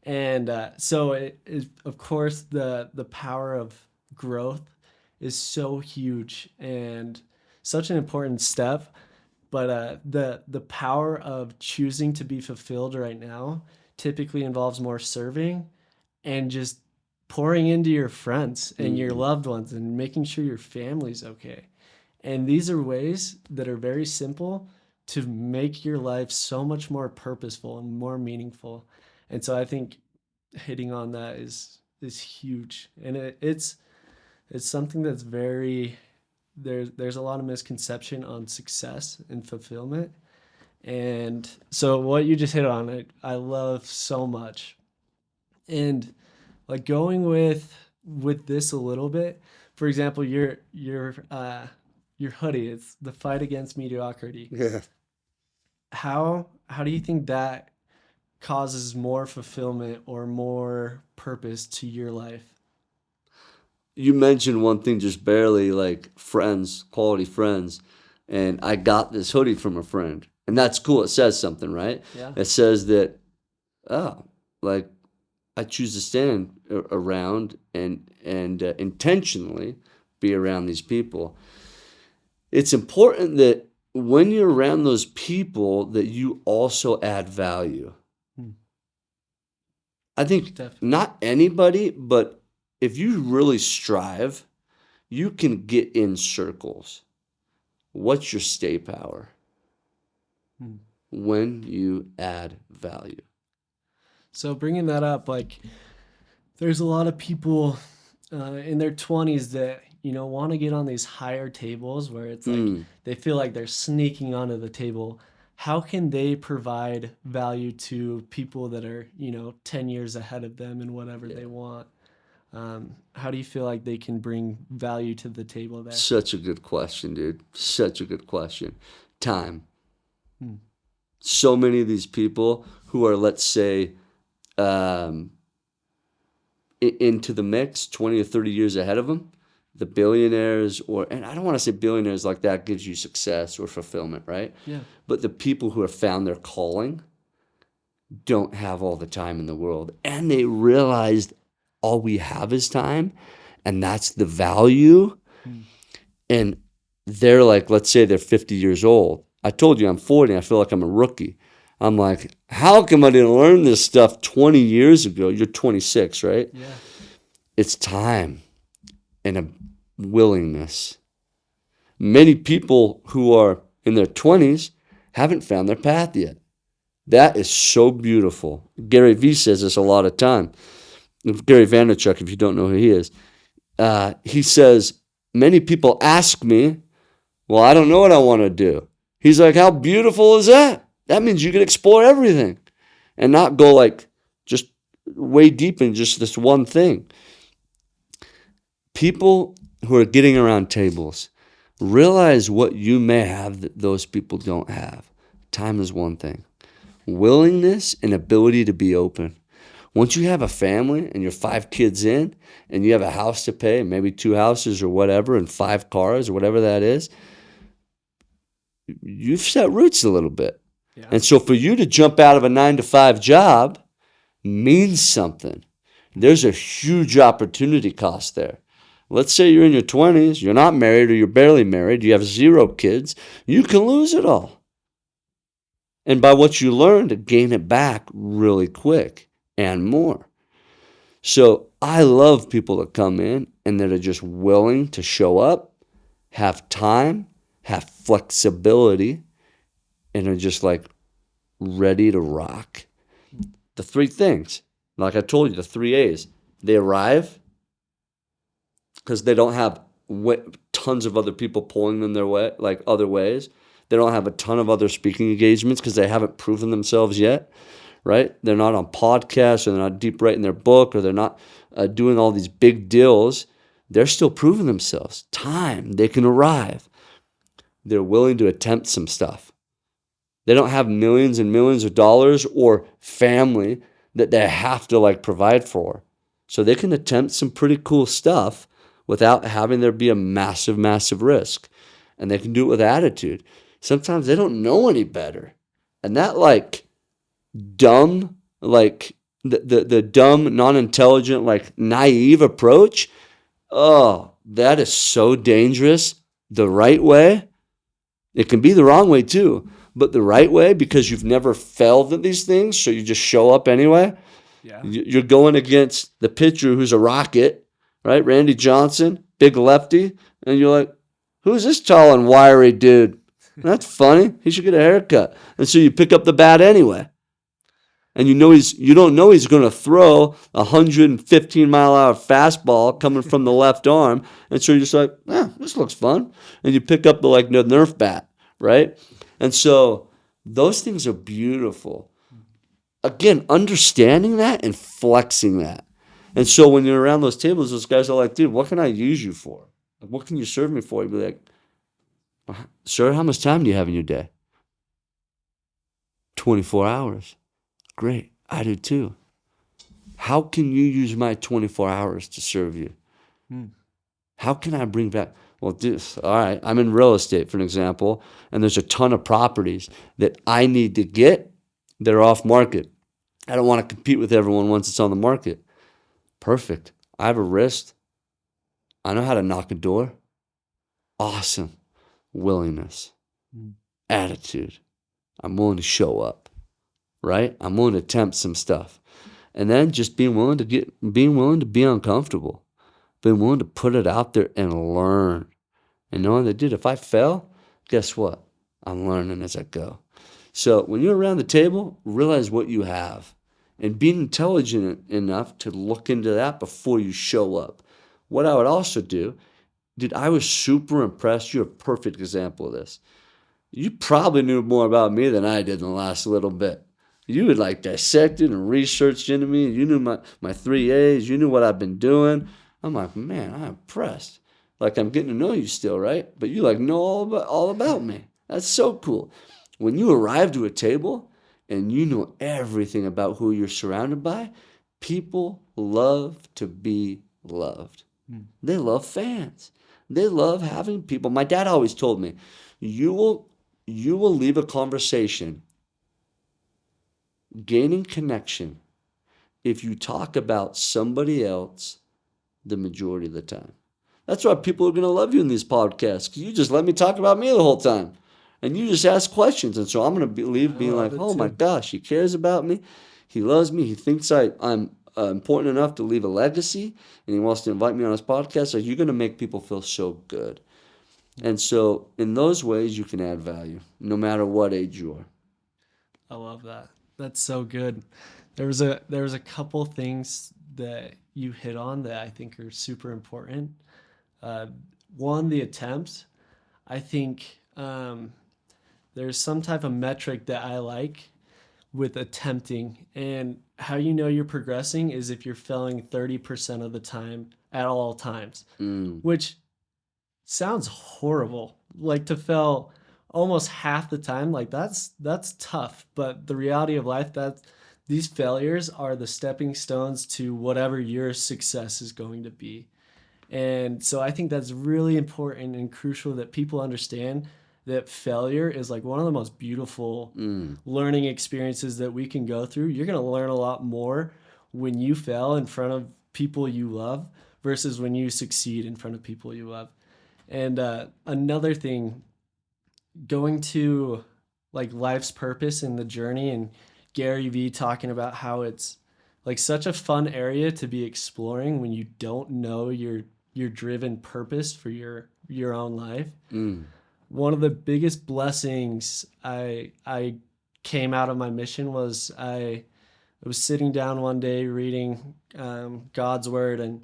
And so it is, of course, the power of growth is so huge and such an important step. But the power of choosing to be fulfilled right now typically involves more serving and just pouring into your friends and your loved ones and making sure your family's okay. And these are ways that are very simple to make your life so much more purposeful and more meaningful. And so I think hitting on that is huge. And it's something that's very there's a lot of misconception on success and fulfillment. And so what you just hit on, I love so much. And like going with this a little bit, for example, your hoodie, it's the fight against mediocrity. Yeah. How do you think that causes more fulfillment or more purpose to your life? You mentioned one thing just barely, like friends, quality friends. And I got this hoodie from a friend. And that's cool. It says something, right? Yeah. It says that, like I choose to stand around and intentionally be around these people. It's important that when you're around those people that you also add value. I think Definitely. not anybody, but if you really strive, you can get in circles. What's your stay power? When you add value. So bringing that up, like there's a lot of people in their 20s that want to get on these higher tables where it's like they feel like they're sneaking onto the table. How can they provide value to people that are 10 years ahead of them in whatever they want? How do you feel like they can bring value to the table there? Such a good question, dude. Such a good question. Time. So many of these people who are, let's say, into the mix, 20 or 30 years ahead of them, the billionaires, and I don't want to say billionaires like that gives you success or fulfillment, right? Yeah. But the people who have found their calling don't have all the time in the world. And they realized all we have is time, and that's the value. And they're like, let's say they're 50 years old. I told you I'm 40, I feel like I'm a rookie. I'm like, how come I didn't learn this stuff 20 years ago? You're 26, right? Yeah. It's time and a willingness. Many people who are in their 20s haven't found their path yet. That is so beautiful. Gary Vee says this a lot of time. Gary Vaynerchuk, if you don't know who he is, he says, many people ask me, well, I don't know what I want to do. He's like, how beautiful is that? That means you can explore everything and not go like just way deep in just this one thing. People who are getting around tables, realize what you may have that those people don't have. Time is one thing. Willingness and ability to be open. Once you have a family and you're 5 kids in and you have a house to pay, maybe 2 houses or whatever, and 5 cars or whatever that is, you've set roots a little bit. Yeah. And so for you to jump out of a 9-to-5 job means something. There's a huge opportunity cost there. Let's say you're in your 20s, you're not married or you're barely married, you have 0 kids, you can lose it all. And by what you learn, to gain it back really quick and more. So I love people that come in and that are just willing to show up, have time, have flexibility, and are just like ready to rock. The 3 things, like I told you, the 3 A's. They arrive because they don't have tons of other people pulling them their way, like other ways. They don't have a ton of other speaking engagements because they haven't proven themselves yet, right? They're not on podcasts, or they're not deep writing their book, or they're not doing all these big deals. They're still proving themselves. Time, they can arrive. They're willing to attempt some stuff. They don't have millions and millions of dollars or family that they have to like provide for. So they can attempt some pretty cool stuff without having there be a massive, massive risk. And they can do it with attitude. Sometimes they don't know any better. And that like dumb, like the dumb, non-intelligent, like naive approach, oh, that is so dangerous. The right way, it can be the wrong way too, but the right way, because you've never failed at these things, so you just show up anyway. Yeah. You're going against the pitcher who's a rocket, right? Randy Johnson, big lefty, and you're like, who's this tall and wiry dude? That's funny. He should get a haircut. And so you pick up the bat anyway. And you don't know he's going to throw a 115-mile-an-hour fastball coming from the left arm. And so you're just like, this looks fun. And you pick up the Nerf bat, right? And so those things are beautiful. Again, understanding that and flexing that. And so when you're around those tables, those guys are like, dude, what can I use you for? Like, what can you serve me for? You'd be like, sir, how much time do you have in your day? 24 hours. Great, I do too. How can you use my 24 hours to serve you? How can I bring back? Well, all right, I'm in real estate, for an example, and there's a ton of properties that I need to get that are off market. I don't want to compete with everyone once it's on the market. Perfect. I have a wrist. I know how to knock a door. Awesome. Willingness. Attitude. I'm willing to show up. Right? I'm willing to attempt some stuff. And then just being willing to be uncomfortable. Being willing to put it out there and learn. And knowing that, dude, if I fail, guess what? I'm learning as I go. So when you're around the table, realize what you have. And be intelligent enough to look into that before you show up. What I would also do, dude, I was super impressed. You're a perfect example of this. You probably knew more about me than I did in the last little bit. You had like dissected and researched into me. You knew my 3 A's. You knew what I've been doing. I'm like, man, I'm impressed. Like I'm getting to know you still, right? But you like know all about me. That's so cool. When you arrive to a table and you know everything about who you're surrounded by, people love to be loved. They love fans. They love having people. My dad always told me, you will leave a conversation gaining connection if you talk about somebody else the majority of the time. That's why people are going to love you in these podcasts, because you just let me talk about me the whole time. And you just ask questions. And so I'm going to leave being like, oh my gosh, he cares about me. He loves me. He thinks I'm important enough to leave a legacy. And he wants to invite me on his podcast. So you're going to make people feel so good. And so in those ways, you can add value, no matter what age you are. I love that. That's so good. There was a couple things that you hit on that I think are super important. Uh, One, the attempts. I think there's some type of metric that I like with attempting, and how you know you're progressing is if you're failing 30% of the time at all times, Mm, which sounds horrible. Like to fail almost half the time, like that's tough. But the reality of life, that these failures are the stepping stones to whatever your success is going to be. And so I think that's really important and crucial that people understand that failure is like one of the most beautiful mm, learning experiences that we can go through. You're going to learn a lot more when you fail in front of people you love versus when you succeed in front of people you love. And another thing, going to like life's purpose and the journey, and Gary Vee talking about how it's like such a fun area to be exploring when you don't know your driven purpose for your own life. mm, One of the biggest blessings I came out of my mission was I was sitting down one day reading God's word, and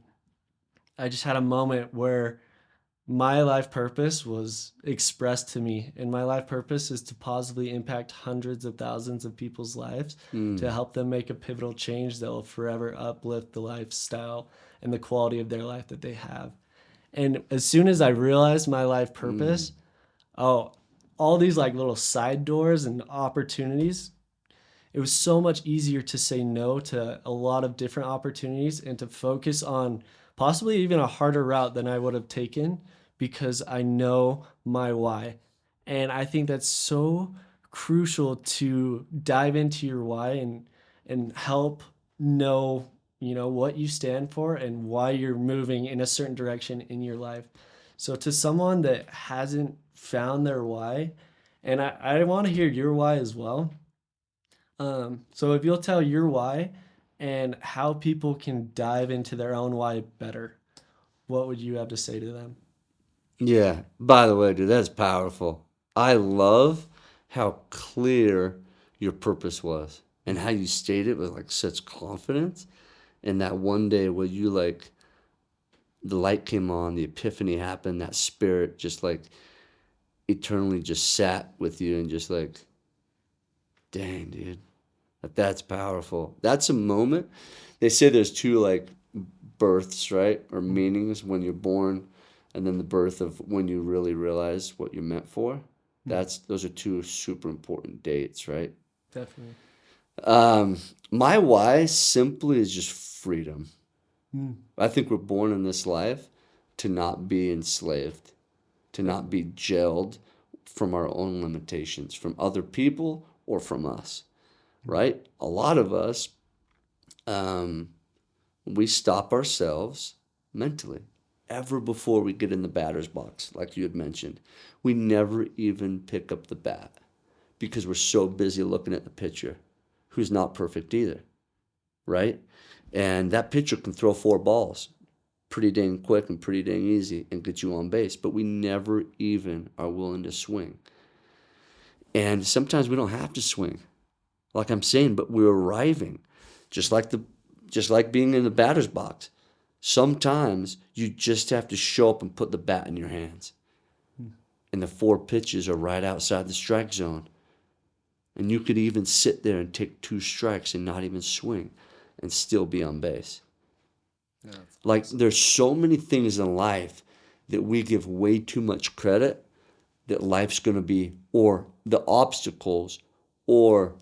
I just had a moment where my life purpose was expressed to me, and my life purpose is to positively impact hundreds of thousands of people's lives, to mm, help them make a pivotal change that will forever uplift the lifestyle and the quality of their life that they have. And as soon as I realized my life mm. purpose, oh, all these like little side doors and opportunities, it was so much easier to say no to a lot of different opportunities and to focus on possibly even a harder route than I would have taken, because I know my why. And I think that's so crucial to dive into your why and help know, what you stand for and why you're moving in a certain direction in your life. So to someone that hasn't found their why, and I want to hear your why as well. So if you'll tell your why and how people can dive into their own why better, what would you have to say to them? Yeah. By the way, dude, that's powerful. I love how clear your purpose was and how you stated it with like such confidence. And that one day where you like the light came on, the epiphany happened, that spirit just like eternally just sat with you and just like, dang, dude, that's powerful. That's a moment. They say there's two like births, right? Or meanings when you're born, and then the birth of when you really realize what you're meant for. Those are two super important dates, right? Definitely. Um, my why simply is just freedom. Mm, I think we're born in this life to not be enslaved, to not definitely. be jailed from our own limitations, from other people or from us, right? A lot of us, um, we stop ourselves mentally ever before we get in the batter's box, like you had mentioned. We never even pick up the bat because we're so busy looking at the pitcher, who's not perfect either, right? And that pitcher can throw four balls pretty dang quick and pretty dang easy and get you on base, but we never even are willing to swing. And sometimes we don't have to swing, like I'm saying, but we're arriving, just like being in the batter's box. Sometimes you just have to show up and put the bat in your hands. And the four pitches are right outside the strike zone. And you could even sit there and take two strikes and not even swing and still be on base. Yeah, that's Like awesome. there's so many things in life that we give way too much credit that life's going to be, or the obstacles, or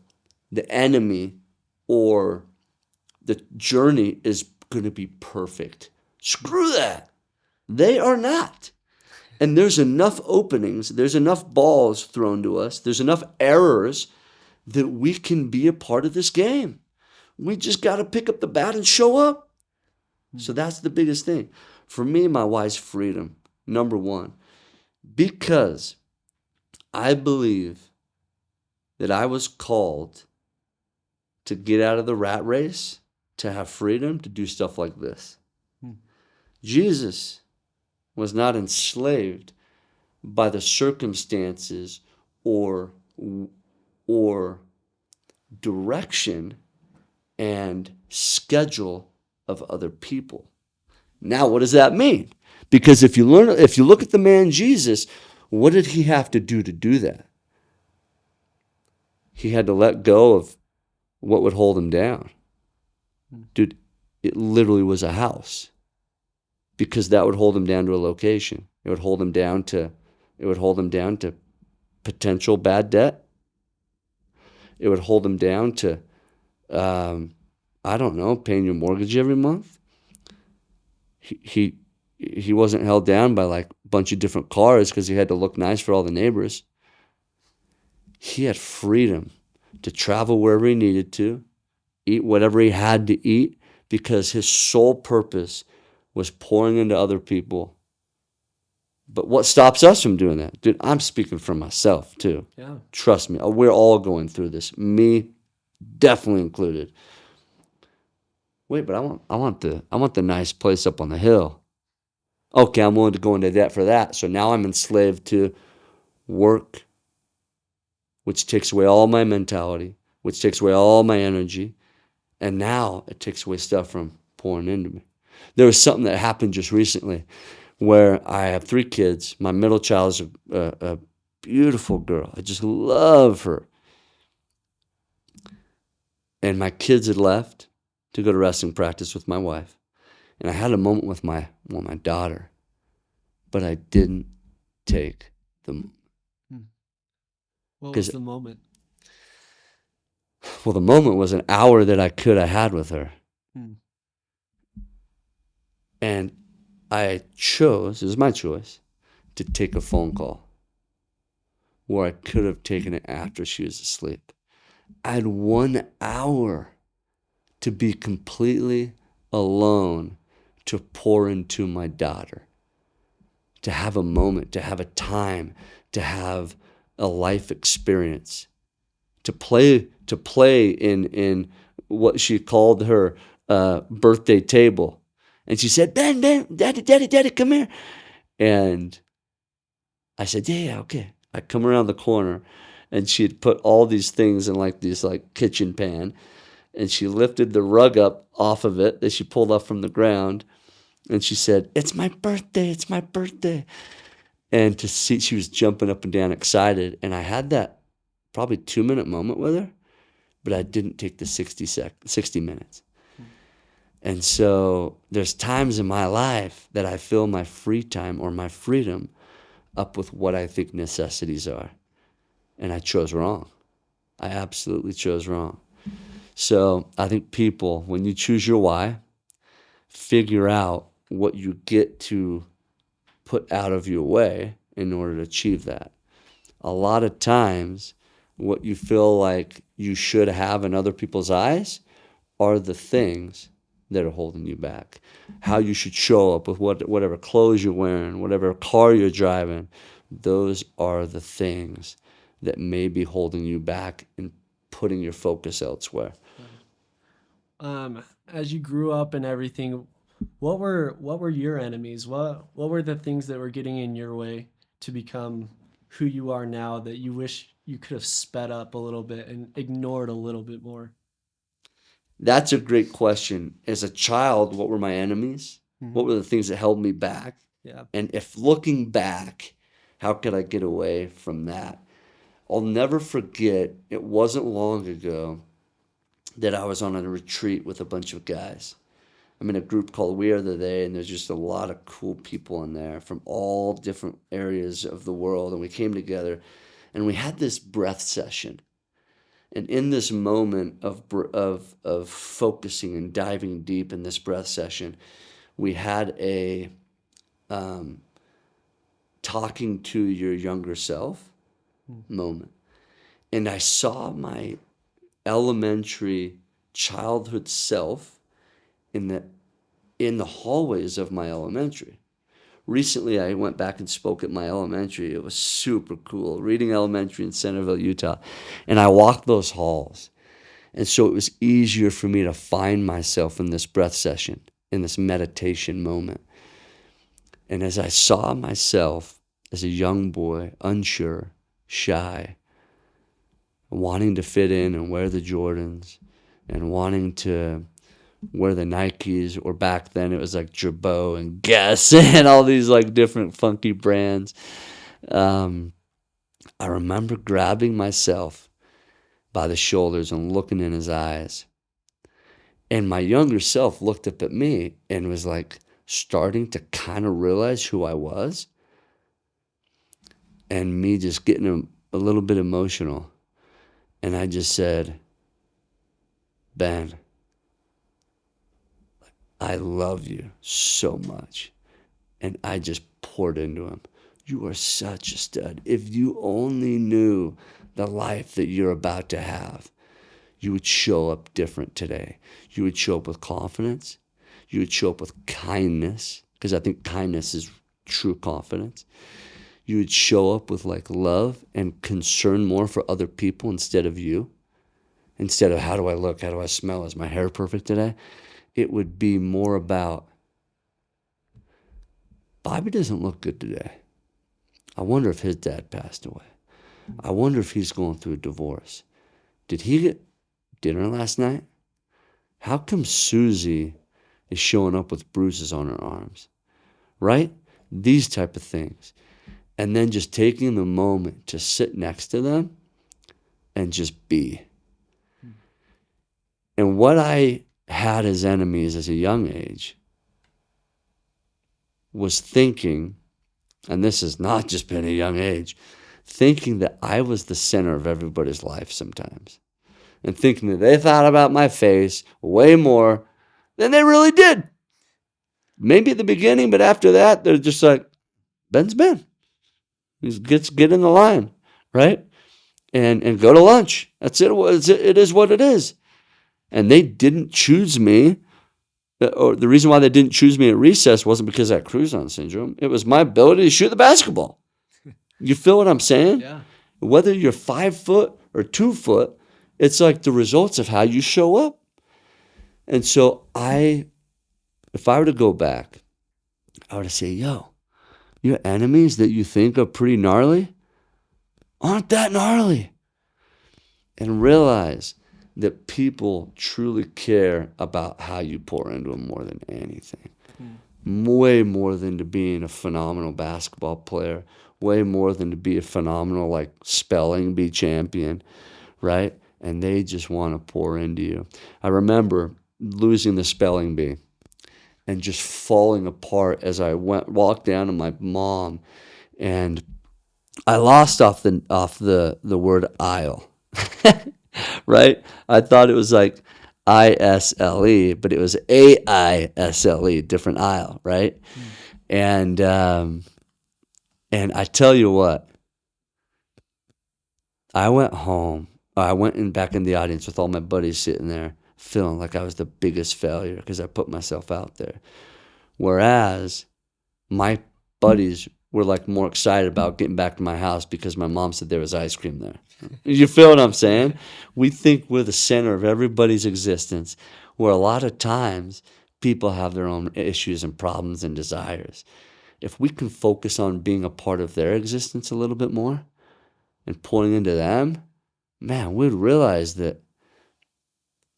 the enemy, or the journey is going to be perfect. Screw that. They are not. And there's enough openings, there's enough balls thrown to us, there's enough errors that we can be a part of this game. We just got to pick up the bat and show up. So that's the biggest thing. For me, my why's freedom. Number one, because I believe that I was called to get out of the rat race, to have freedom, to do stuff like this. Mm, Jesus was not enslaved by the circumstances or or direction and schedule of other people. Now, what does that mean? Because if you look at the man Jesus, what did he have to do that? He had to let go of what would hold him down. Dude, it literally was a house, because that would hold him down to a location. It would hold him down to potential bad debt. It would hold him down to, I don't know, paying your mortgage every month. He wasn't held down by like a bunch of different cars because he had to look nice for all the neighbors. He had freedom to travel wherever he needed to, eat whatever he had to eat, because his sole purpose was pouring into other people. But what stops us from doing that? Dude, I'm speaking for myself too. Yeah. Trust me, we're all going through this. Me, definitely included. Wait, but I want the nice place up on the hill. Okay, I'm willing to go into debt for that. So now I'm enslaved to work, which takes away all my mentality, which takes away all my energy. And now it takes away stuff from pouring into me. There was something that happened just recently where I have 3 kids. My middle child is a beautiful girl. I just love her. And my kids had left to go to wrestling practice with my wife. And I had a moment with my daughter, but I didn't take the. What was the moment? Well, the moment was an hour that I could have had with her. And I chose, it was my choice, to take a phone call where I could have taken it after she was asleep. I had 1 hour to be completely alone, to pour into my daughter, to have a moment, to have a time, to have a life experience, to play in what she called her birthday table. And she said, Ben, Daddy, come here. And I said, yeah, okay. I come around the corner, and she had put all these things in like this kitchen pan, and she lifted the rug up off of it that she pulled off from the ground, and she said, it's my birthday. And to see, she was jumping up and down excited, and I had that probably 2-minute moment with her, but I didn't take the 60 minutes. And so there's times in my life that I fill my free time or my freedom up with what I think necessities are. And I chose wrong. I absolutely chose wrong. So I think people, when you choose your why, figure out what you get to put out of your way in order to achieve that. A lot of times, what you feel like you should have in other people's eyes are the things that are holding you back. How you should show up with whatever clothes you're wearing, whatever car you're driving, those are the things that may be holding you back and putting your focus elsewhere. As you grew up and everything, what were your enemies? What were the things that were getting in your way to become who you are now that you wish you could have sped up a little bit and ignored a little bit more? That's a great question. As a child, what were my enemies? What were the things that held me back? Yeah. And if looking back, how could I get away from that? I'll never forget, it wasn't long ago that I was on a retreat with a bunch of guys. I'm in a group called We Are the They, and there's just a lot of cool people in there from all different areas of the world. And we came together, and we had this breath session. And in this moment of focusing and diving deep in this breath session, we had a talking to your younger self moment. And I saw my elementary childhood self in the hallways of my elementary. Recently, I went back and spoke at my elementary. It was super cool, Reading Elementary in Centerville, Utah. And I walked those halls. And so it was easier for me to find myself in this breath session, in this meditation moment. And as I saw myself as a young boy, unsure, shy, wanting to fit in and wear the Jordans and wanting to wear the Nikes, or back then it was like Girbaud and Guess and all these like different funky brands. I remember grabbing myself by the shoulders and looking in his eyes. And my younger self looked up at me and was like starting to kind of realize who I was. And me just getting a little bit emotional. And I just said, Ben, I love you so much. And I just poured into him. You are such a stud. If you only knew the life that you're about to have, you would show up different today. You would show up with confidence. You would show up with kindness, because I think kindness is true confidence. You would show up with like love and concern more for other people instead of you. Instead of how do I look, how do I smell, is my hair perfect today? It would be more about, Bobby doesn't look good today. I wonder if his dad passed away. I wonder if he's going through a divorce. Did he get dinner last night? How come Susie is showing up with bruises on her arms? Right? These type of things. And then just taking the moment to sit next to them and just be. And what I had as enemies as a young age was thinking, and this has not just been a young age, thinking that I was the center of everybody's life sometimes. And thinking that they thought about my face way more than they really did. Maybe at the beginning, but after that, they're just like, Ben's Ben. He gets get in the line, right? And go to lunch. That's it. It is what it is. And they didn't choose me. Or the reason why they didn't choose me at recess wasn't because I had Crouzons syndrome. It was my ability to shoot the basketball. You feel what I'm saying? Yeah. Whether you're 5 foot or 2 foot, it's like the results of how you show up. And so if I were to go back, I would say, yo, your enemies that you think are pretty gnarly aren't that gnarly. And realize that people truly care about how you pour into them more than anything. Way more than to being a phenomenal basketball player. Way more than to be a phenomenal like spelling bee champion, right? And they just want to pour into you. I remember losing the spelling bee and just falling apart as I walked down to my mom, and I lost off the word aisle. Right? I thought it was like ISLE, but it was AISLE, different aisle, right? And I tell you what, I went home. I went back in the audience with all my buddies sitting there, feeling like I was the biggest failure because I put myself out there. Whereas my buddies were like more excited about getting back to my house because my mom said there was ice cream there. You feel what I'm saying? We think we're the center of everybody's existence, where a lot of times people have their own issues and problems and desires. If we can focus on being a part of their existence a little bit more and pouring into them, man, we'd realize that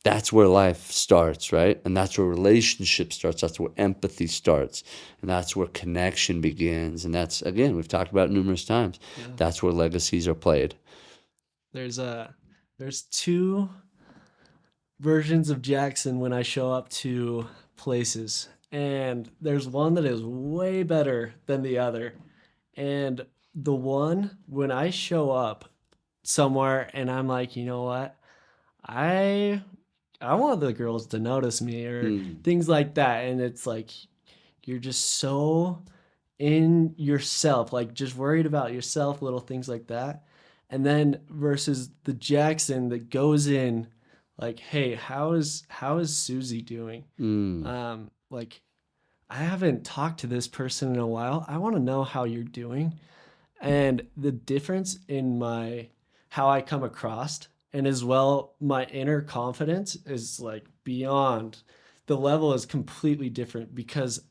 that's where life starts, right? And that's where relationship starts. That's where empathy starts. And that's where connection begins. And that's, again, we've talked about it numerous times. Yeah. That's where legacies are played. There's two versions of Jaxon when I show up to places. And there's one that is way better than the other. And the one, when I show up somewhere and I'm like, you know what? I want the girls to notice me, or things like that. And it's like, you're just so in yourself, like just worried about yourself, little things like that. And then versus the Jaxon that goes in like, hey, how is Susie doing? Like, I haven't talked to this person in a while. I want to know how you're doing. And the difference in how I come across, and as well my inner confidence, is like beyond. The level is completely different because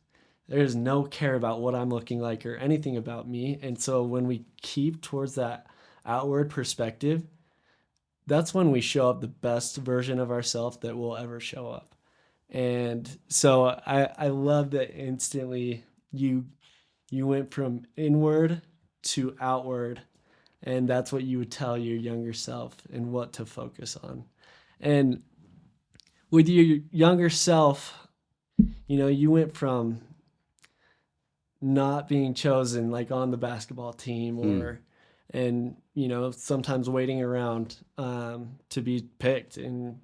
there's no care about what I'm looking like or anything about me. And so when we keep towards that outward perspective, that's when we show up the best version of ourselves that we'll ever show up. And so I love that instantly you went from inward to outward, and that's what you would tell your younger self and what to focus on. And with your younger self, you went from not being chosen like on the basketball team or and sometimes waiting around to be picked, and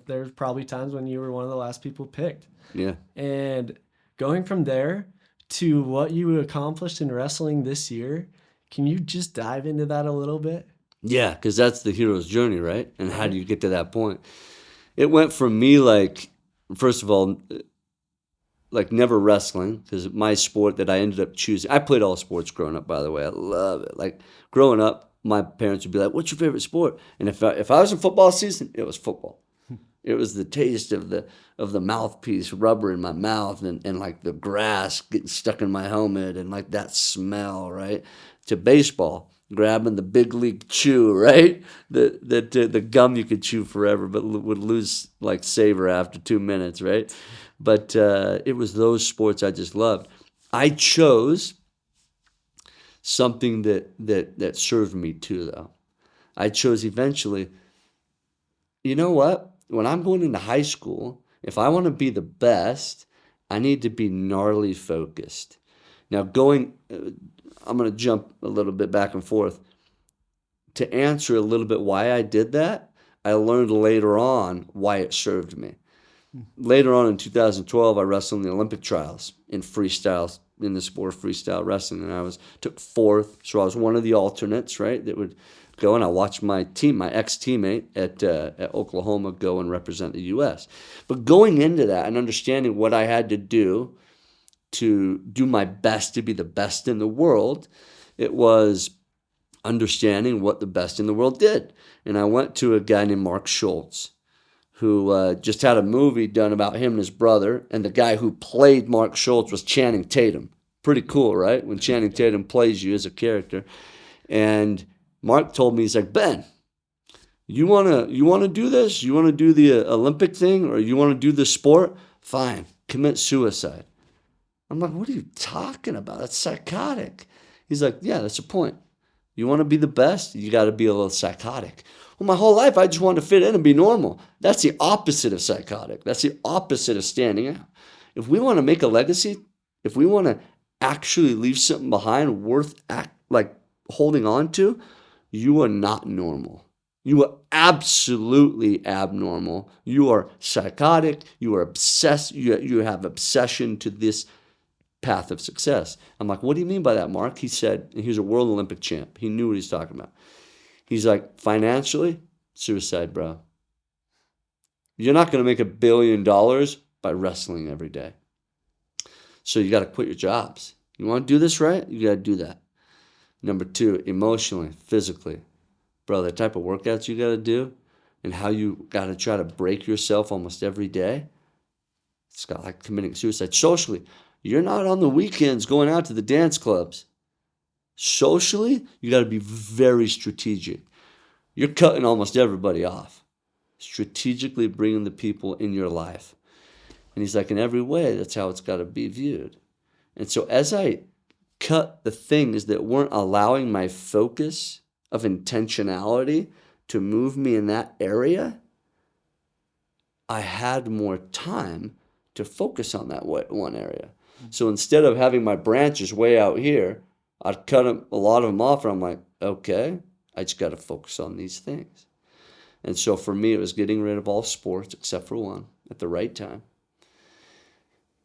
there's probably times when you were one of the last people picked. Yeah. And going from there to what you accomplished in wrestling this year, can you just dive into that a little bit? Yeah, because that's the hero's journey, right? And how do you get to that point? It went from me, like, first of all, like never wrestling, because my sport that I ended up choosing, I played all sports growing up, by the way. I love it. Like growing up, my parents would be like, "What's your favorite sport?" And if I was in football season, it was football. It was the taste of the mouthpiece, rubber in my mouth, and like the grass getting stuck in my helmet, and like that smell, right? To baseball, grabbing the big league chew, right? The gum you could chew forever, but would lose like savor after 2 minutes, right? But it was those sports I just loved. I chose something that served me too, though. I chose eventually, you know what? When I'm going into high school, if I want to be the best, I need to be gnarly focused. Now, I'm going to jump a little bit back and forth. To answer a little bit why I did that, I learned later on why it served me. Later on in 2012, I wrestled in the Olympic trials in freestyle, in the sport of freestyle wrestling, and I took fourth. So I was one of the alternates, right, that would go, and I watched my ex-teammate at Oklahoma go and represent the U.S. But going into that and understanding what I had to do my best to be the best in the world, it was understanding what the best in the world did. And I went to a guy named Mark Schultz, who just had a movie done about him and his brother, and the guy who played Mark Schultz was Channing Tatum. Pretty cool, right? When Channing Tatum plays you as a character. And Mark told me, he's like, "Ben, you wanna do this? You wanna do the Olympic thing, or you wanna do the sport? Fine, commit suicide." I'm like, "What are you talking about? That's psychotic." He's like, "Yeah, that's the point. You want to be the best, you got to be a little psychotic." Well, my whole life I just wanted to fit in and be normal. That's the opposite of psychotic. That's the opposite of standing out. If we want to make a legacy, if we want to actually leave something behind worth holding on to, you are not normal. You are absolutely abnormal. You are psychotic. You are obsessed. You have obsession to this path of success. I'm like, "What do you mean by that, Mark?" He said, and he was a world Olympic champ. He knew what he's talking about. He's like, "Financially, suicide, bro. You're not going to make $1 billion by wrestling every day. So you got to quit your jobs. You want to do this right? You got to do that." Number two, emotionally, physically. Bro, the type of workouts you got to do and how you got to try to break yourself almost every day, it's got like committing suicide. Socially, you're not on the weekends going out to the dance clubs. Socially, you got to be very strategic. You're cutting almost everybody off. Strategically bringing the people in your life. And he's like, in every way, that's how it's got to be viewed. And so as I cut the things that weren't allowing my focus of intentionality to move me in that area, I had more time to focus on that one area. So instead of having my branches way out here, I'd cut a lot of them off, and I'm like, okay, I just got to focus on these things. And so for me, it was getting rid of all sports except for one at the right time,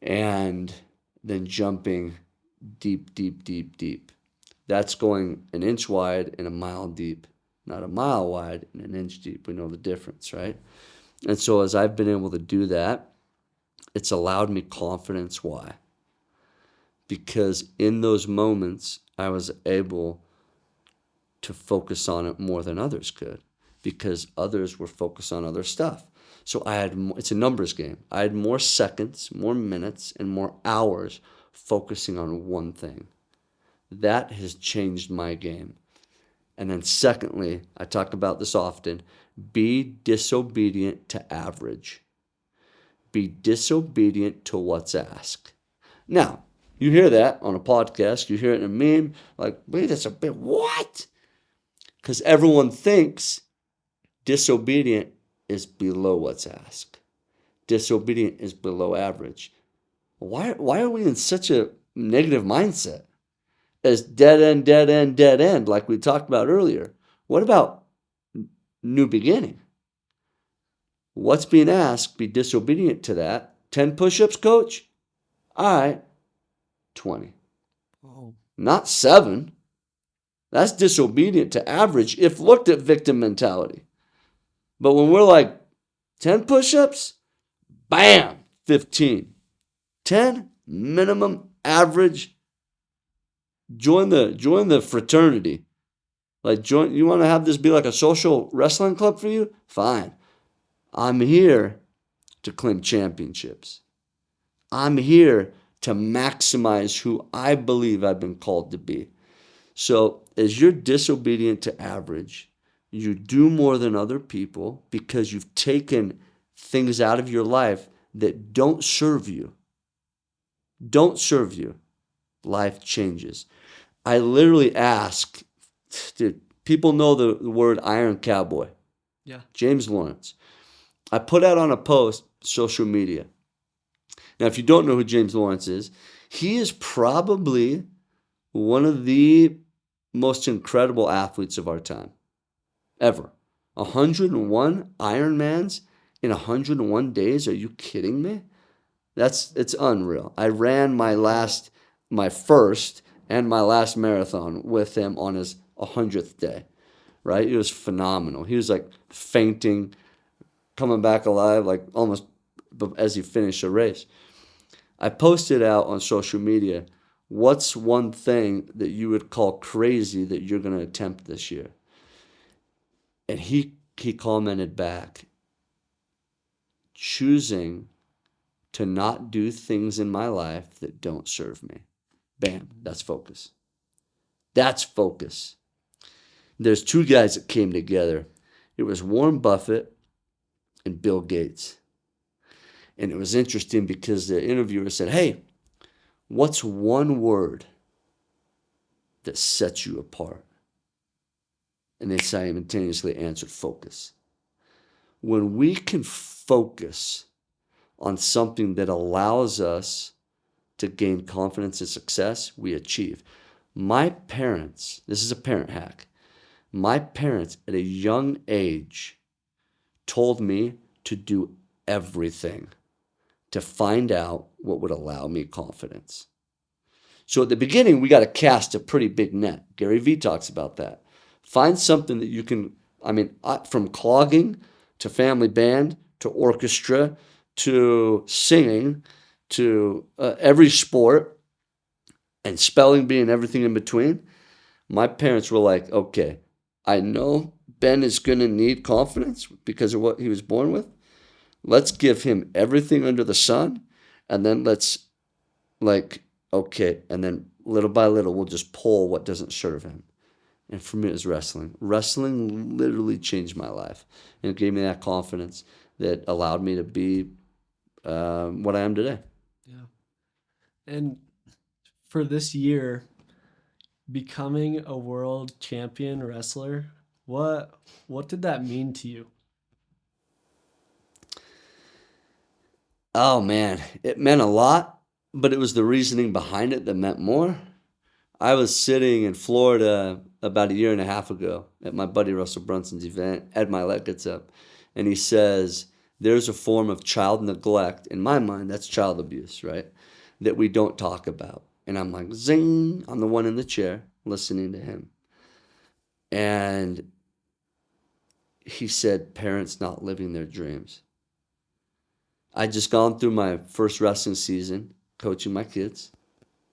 and then jumping deep, deep, deep, deep. That's going an inch wide and a mile deep, not a mile wide and an inch deep. We know the difference, right? And so as I've been able to do that, it's allowed me confidence. Why? Because in those moments, I was able to focus on it more than others could, because others were focused on other stuff. So it's a numbers game. I had more seconds, more minutes, and more hours focusing on one thing. That has changed my game. And then secondly, I talk about this often, be disobedient to average. Be disobedient to what's asked. Now, you hear that on a podcast, you hear it in a meme, like, wait, that's a bit, what? Because everyone thinks disobedient is below what's asked. Disobedient is below average. Why are we in such a negative mindset? As dead end, dead end, dead end, like we talked about earlier. What about new beginning? What's being asked? Be disobedient to that. 10 push-ups, coach? All right, 20. Oh. Not 7. That's disobedient to average if looked at victim mentality. But when we're like, 10 push-ups, bam, 15. 10, minimum, average. Join the fraternity. Like, you want to have this be like a social wrestling club for you? Fine. I'm here to claim championships. I'm here to maximize who I believe I've been called to be. So as you're disobedient to average, you do more than other people because you've taken things out of your life that don't serve you. Don't serve you. Life changes. I literally ask, dude, people know the word Iron Cowboy. Yeah. James Lawrence. I put out on a post, social media. Now, if you don't know who James Lawrence is, he is probably one of the most incredible athletes of our time, ever. 101 Ironmans in 101 days? Are you kidding me? It's unreal. I ran my first and my last marathon with him on his 100th day, right? It was phenomenal. He was like fainting, coming back alive, like almost as he finished a race. I posted out on social media, what's one thing that you would call crazy that you're going to attempt this year? And he commented back, choosing to not do things in my life that don't serve me. Bam, that's focus. That's focus. There's 2 guys that came together. It was Warren Buffett and Bill Gates. And it was interesting because the interviewer said, hey, what's one word that sets you apart? And they simultaneously answered focus. When we can focus on something that allows us to gain confidence and success, we achieve. My parents, this is a parent hack, my parents at a young age told me to do everything to find out what would allow me confidence. So at the beginning, we got to cast a pretty big net. Gary Vee talks about that. Find something that you can, from clogging to family band to orchestra to singing to every sport and spelling bee and everything in between. My parents were like, okay, I know Ben is going to need confidence because of what he was born with. Let's give him everything under the sun, and then let's, okay, and then little by little, we'll just pull what doesn't serve him. And for me, it was wrestling. Wrestling literally changed my life, and it gave me that confidence that allowed me to be what I am today. Yeah. And for this year, becoming a world champion wrestler, what did that mean to you? Oh, man, it meant a lot, but it was the reasoning behind it that meant more. I was sitting in Florida about 1.5 years ago at my buddy Russell Brunson's event. Ed Milet gets up, and he says, there's a form of child neglect. In my mind, that's child abuse, right? That we don't talk about. And I'm like, zing, I'm the one in the chair listening to him. And he said, parents not living their dreams. I'd just gone through my first wrestling season, coaching my kids,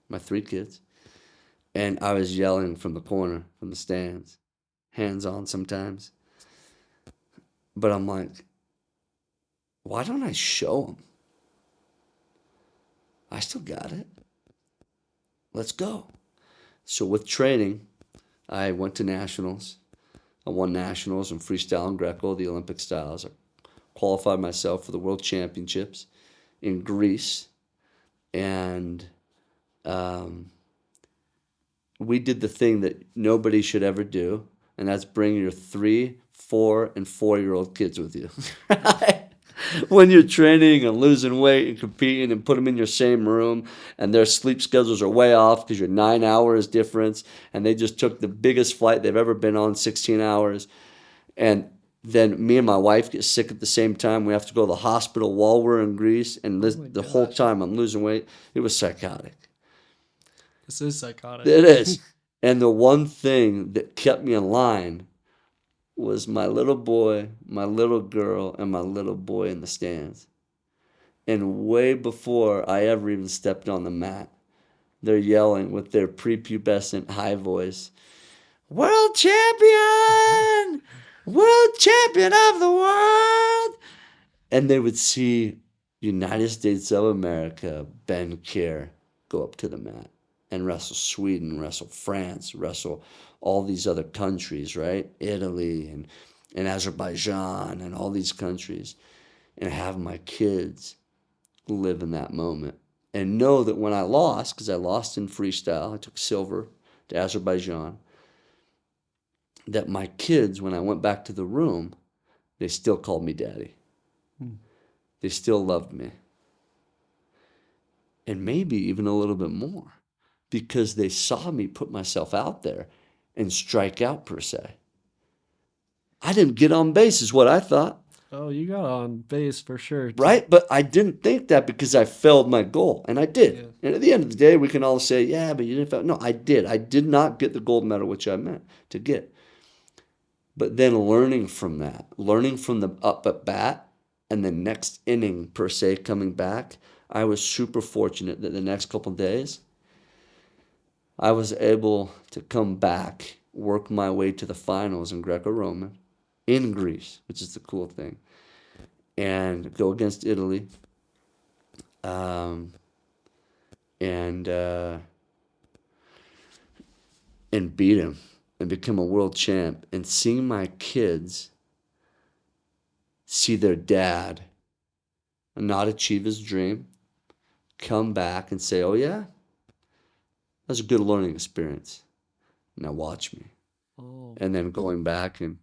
my 3 kids. And I was yelling from the corner, from the stands, hands on sometimes. But I'm like, why don't I show them? I still got it. Let's go. So with training, I went to nationals. I won nationals in freestyle and Greco, the Olympic styles. I qualified myself for the World Championships in Greece. And we did the thing that nobody should ever do, and that's bring your 3, 4, and 4-year-old kids with you. When you're training and losing weight and competing, and put them in your same room, and their sleep schedules are way off because you're 9 hours difference, and they just took the biggest flight they've ever been on, 16 hours. And then me and my wife get sick at the same time. We have to go to the hospital while we're in Greece, and the whole time I'm losing weight. It was psychotic. This is psychotic. It is. And the one thing that kept me in line was my little boy, my little girl, and my little boy in the stands. And way before I ever even stepped on the mat, they're yelling with their prepubescent high voice, "World champion! World champion of the world!" And they would see United States of America, Ben Kjar, go up to the mat and wrestle Sweden, wrestle France, wrestle all these other countries, right? Italy and Azerbaijan and all these countries, and have my kids live in that moment. And know that when I lost, because I lost in freestyle, I took silver to Azerbaijan, that my kids, when I went back to the room, they still called me daddy. They still loved me. And maybe even a little bit more, because they saw me put myself out there and strike out, per se. I didn't get on base, is what I thought. Oh, you got on base for sure. Right? But I didn't think that because I failed my goal. And I did. Yeah. And at the end of the day, we can all say, yeah, but you didn't fail. No, I did. I did not get the gold medal, which I meant to get. But then learning from that, learning from the up at bat and the next inning, per se, coming back, I was super fortunate that the next couple of days, I was able to come back, work my way to the finals in Greco-Roman in Greece, which is the cool thing, and go against Italy, and beat him and become a world champ. And seeing my kids see their dad not achieve his dream, come back and say, "Oh yeah, that's a good learning experience. Now watch me." Oh. And then going back, and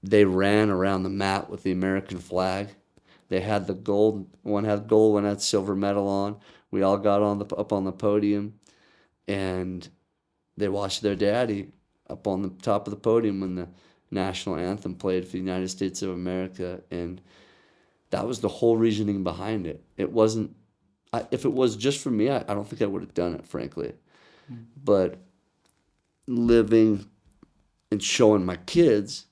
they ran around the mat with the American flag. They had the gold. One had gold, one had silver medal on. We all got up on the podium, and they watched their daddy up on the top of the podium when the national anthem played for the United States of America. And that was the whole reasoning behind it. It wasn't, if it was just for me, I don't think I would have done it, frankly. Mm-hmm. But living and showing my kids,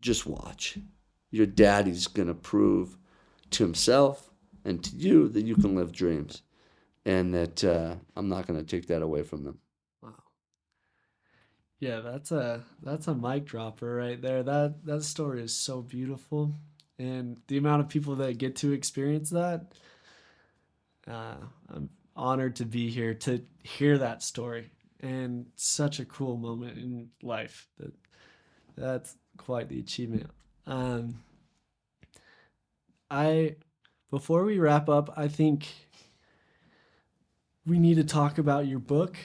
just watch. Your daddy's going to prove to himself and to you that you can live dreams, and that I'm not going to take that away from them. Wow. Yeah, that's a mic dropper right there. That story is so beautiful, and the amount of people that get to experience that, I'm honored to be here to hear that story, and such a cool moment in life. That's quite the achievement. Before we wrap up, I think we need to talk about your book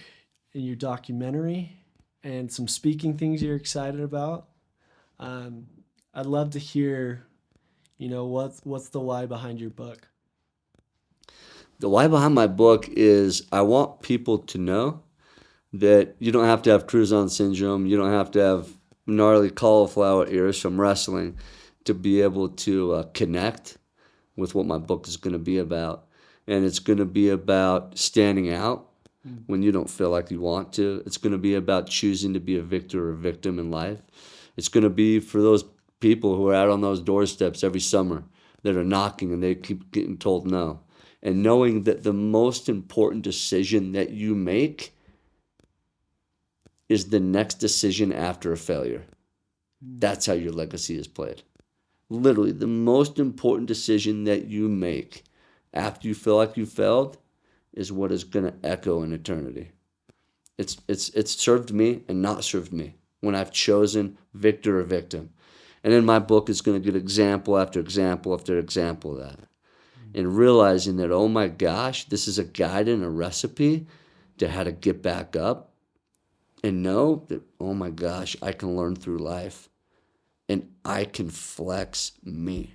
and your documentary and some speaking things you're excited about. I'd love to hear, what's the why behind your book? The why behind my book is I want people to know that you don't have to have Crouzons syndrome. You don't have to have gnarly cauliflower ears from wrestling to be able to connect with what my book is going to be about. And it's going to be about standing out when you don't feel like you want to. It's going to be about choosing to be a victor or a victim in life. It's going to be for those people who are out on those doorsteps every summer that are knocking and they keep getting told no. And knowing that the most important decision that you make is the next decision after a failure. That's how your legacy is played. Literally, the most important decision that you make after you feel like you failed is what is going to echo in eternity. It's served me and not served me when I've chosen victor or victim. And in my book, it's going to give example after example after example of that. And realizing that, oh my gosh, this is a guide and a recipe to how to get back up, and know that, oh my gosh, I can learn through life and I can flex me.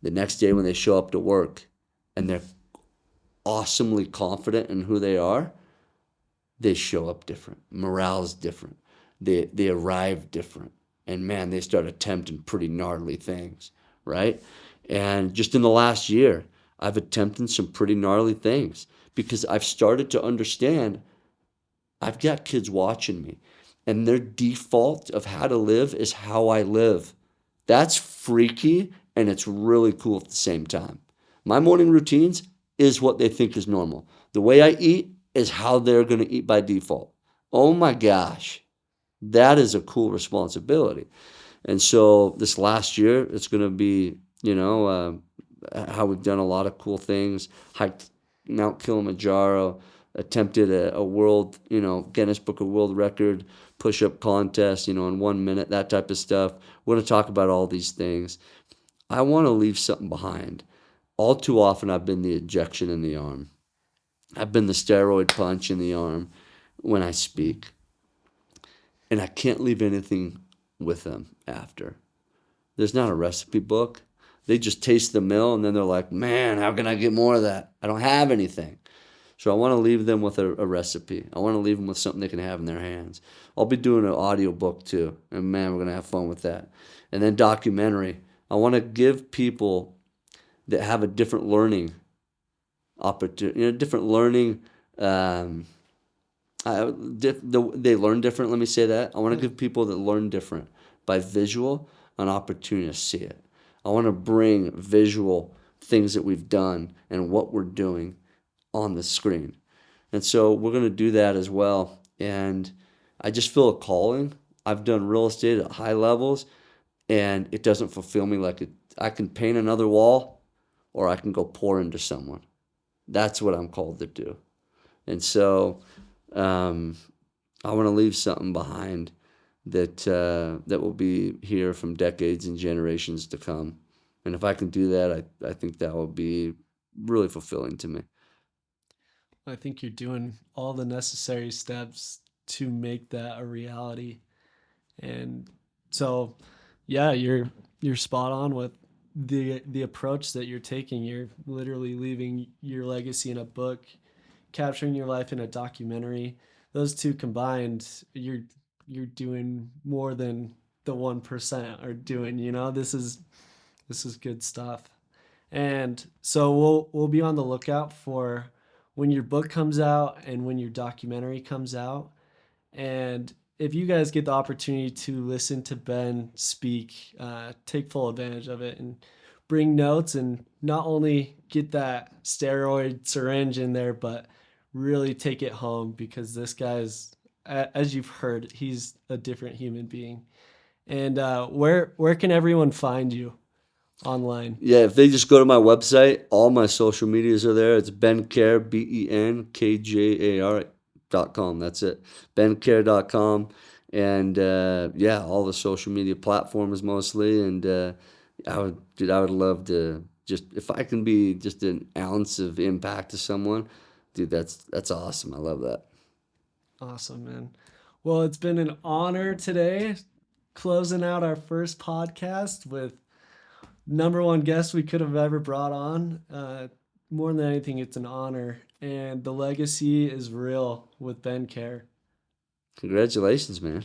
The next day when they show up to work and they're awesomely confident in who they are, they show up different. Morale's different. They arrive different. And man, they start attempting pretty gnarly things, right? And just in the last year, I've attempted some pretty gnarly things because I've started to understand I've got kids watching me, and their default of how to live is how I live. That's freaky, and it's really cool at the same time. My morning routines is what they think is normal. The way I eat is how they're going to eat by default. Oh my gosh, that is a cool responsibility. And so this last year, it's going to be, how we've done a lot of cool things, hiked Mount Kilimanjaro, attempted a world, Guinness Book of World Record push-up contest, in 1 minute, that type of stuff. We're going to talk about all these things. I want to leave something behind. All too often, I've been the ejection in the arm. I've been the steroid punch in the arm when I speak. And I can't leave anything with them after. There's not a recipe book. They just taste the meal, and then they're like, man, how can I get more of that? I don't have anything. So I want to leave them with a recipe. I want to leave them with something they can have in their hands. I'll be doing an audio book too, and man, we're going to have fun with that. And then documentary. I want to give people that have a different learning opportunity, different learning. They learn different. Let me say that. I want to give people that learn different by visual an opportunity to see it. I want to bring visual things that we've done and what we're doing on the screen. And so we're going to do that as well. And I just feel a calling. I've done real estate at high levels, and it doesn't fulfill me like it. I can paint another wall, or I can go pour into someone. That's what I'm called to do. And so I want to leave something behind that will be here from decades and generations to come. And if I can do that, I think that will be really fulfilling to me. I think you're doing all the necessary steps to make that a reality. And so, yeah, you're spot on with the approach that you're taking. You're literally leaving your legacy in a book, capturing your life in a documentary. Those two combined, you're doing more than the 1% are doing. This is good stuff. And so we'll be on the lookout for when your book comes out and when your documentary comes out. And if you guys get the opportunity to listen to Ben speak, take full advantage of it and bring notes, and not only get that steroid syringe in there, but really take it home, because this guy's, as you've heard, he's a different human being. And where can everyone find you online? Yeah, if they just go to my website, all my social medias are there. It's Ben Kjar, BENKJAR.com. That's it. BenKjar.com. And all the social media platforms mostly. And I would love to just, if I can be just an ounce of impact to someone, dude, that's awesome. I love that. Awesome, man. Well, it's been an honor today, closing out our first podcast with number one guest we could have ever brought on. More than anything, it's an honor, and the legacy is real with Ben Kjar. Congratulations, man.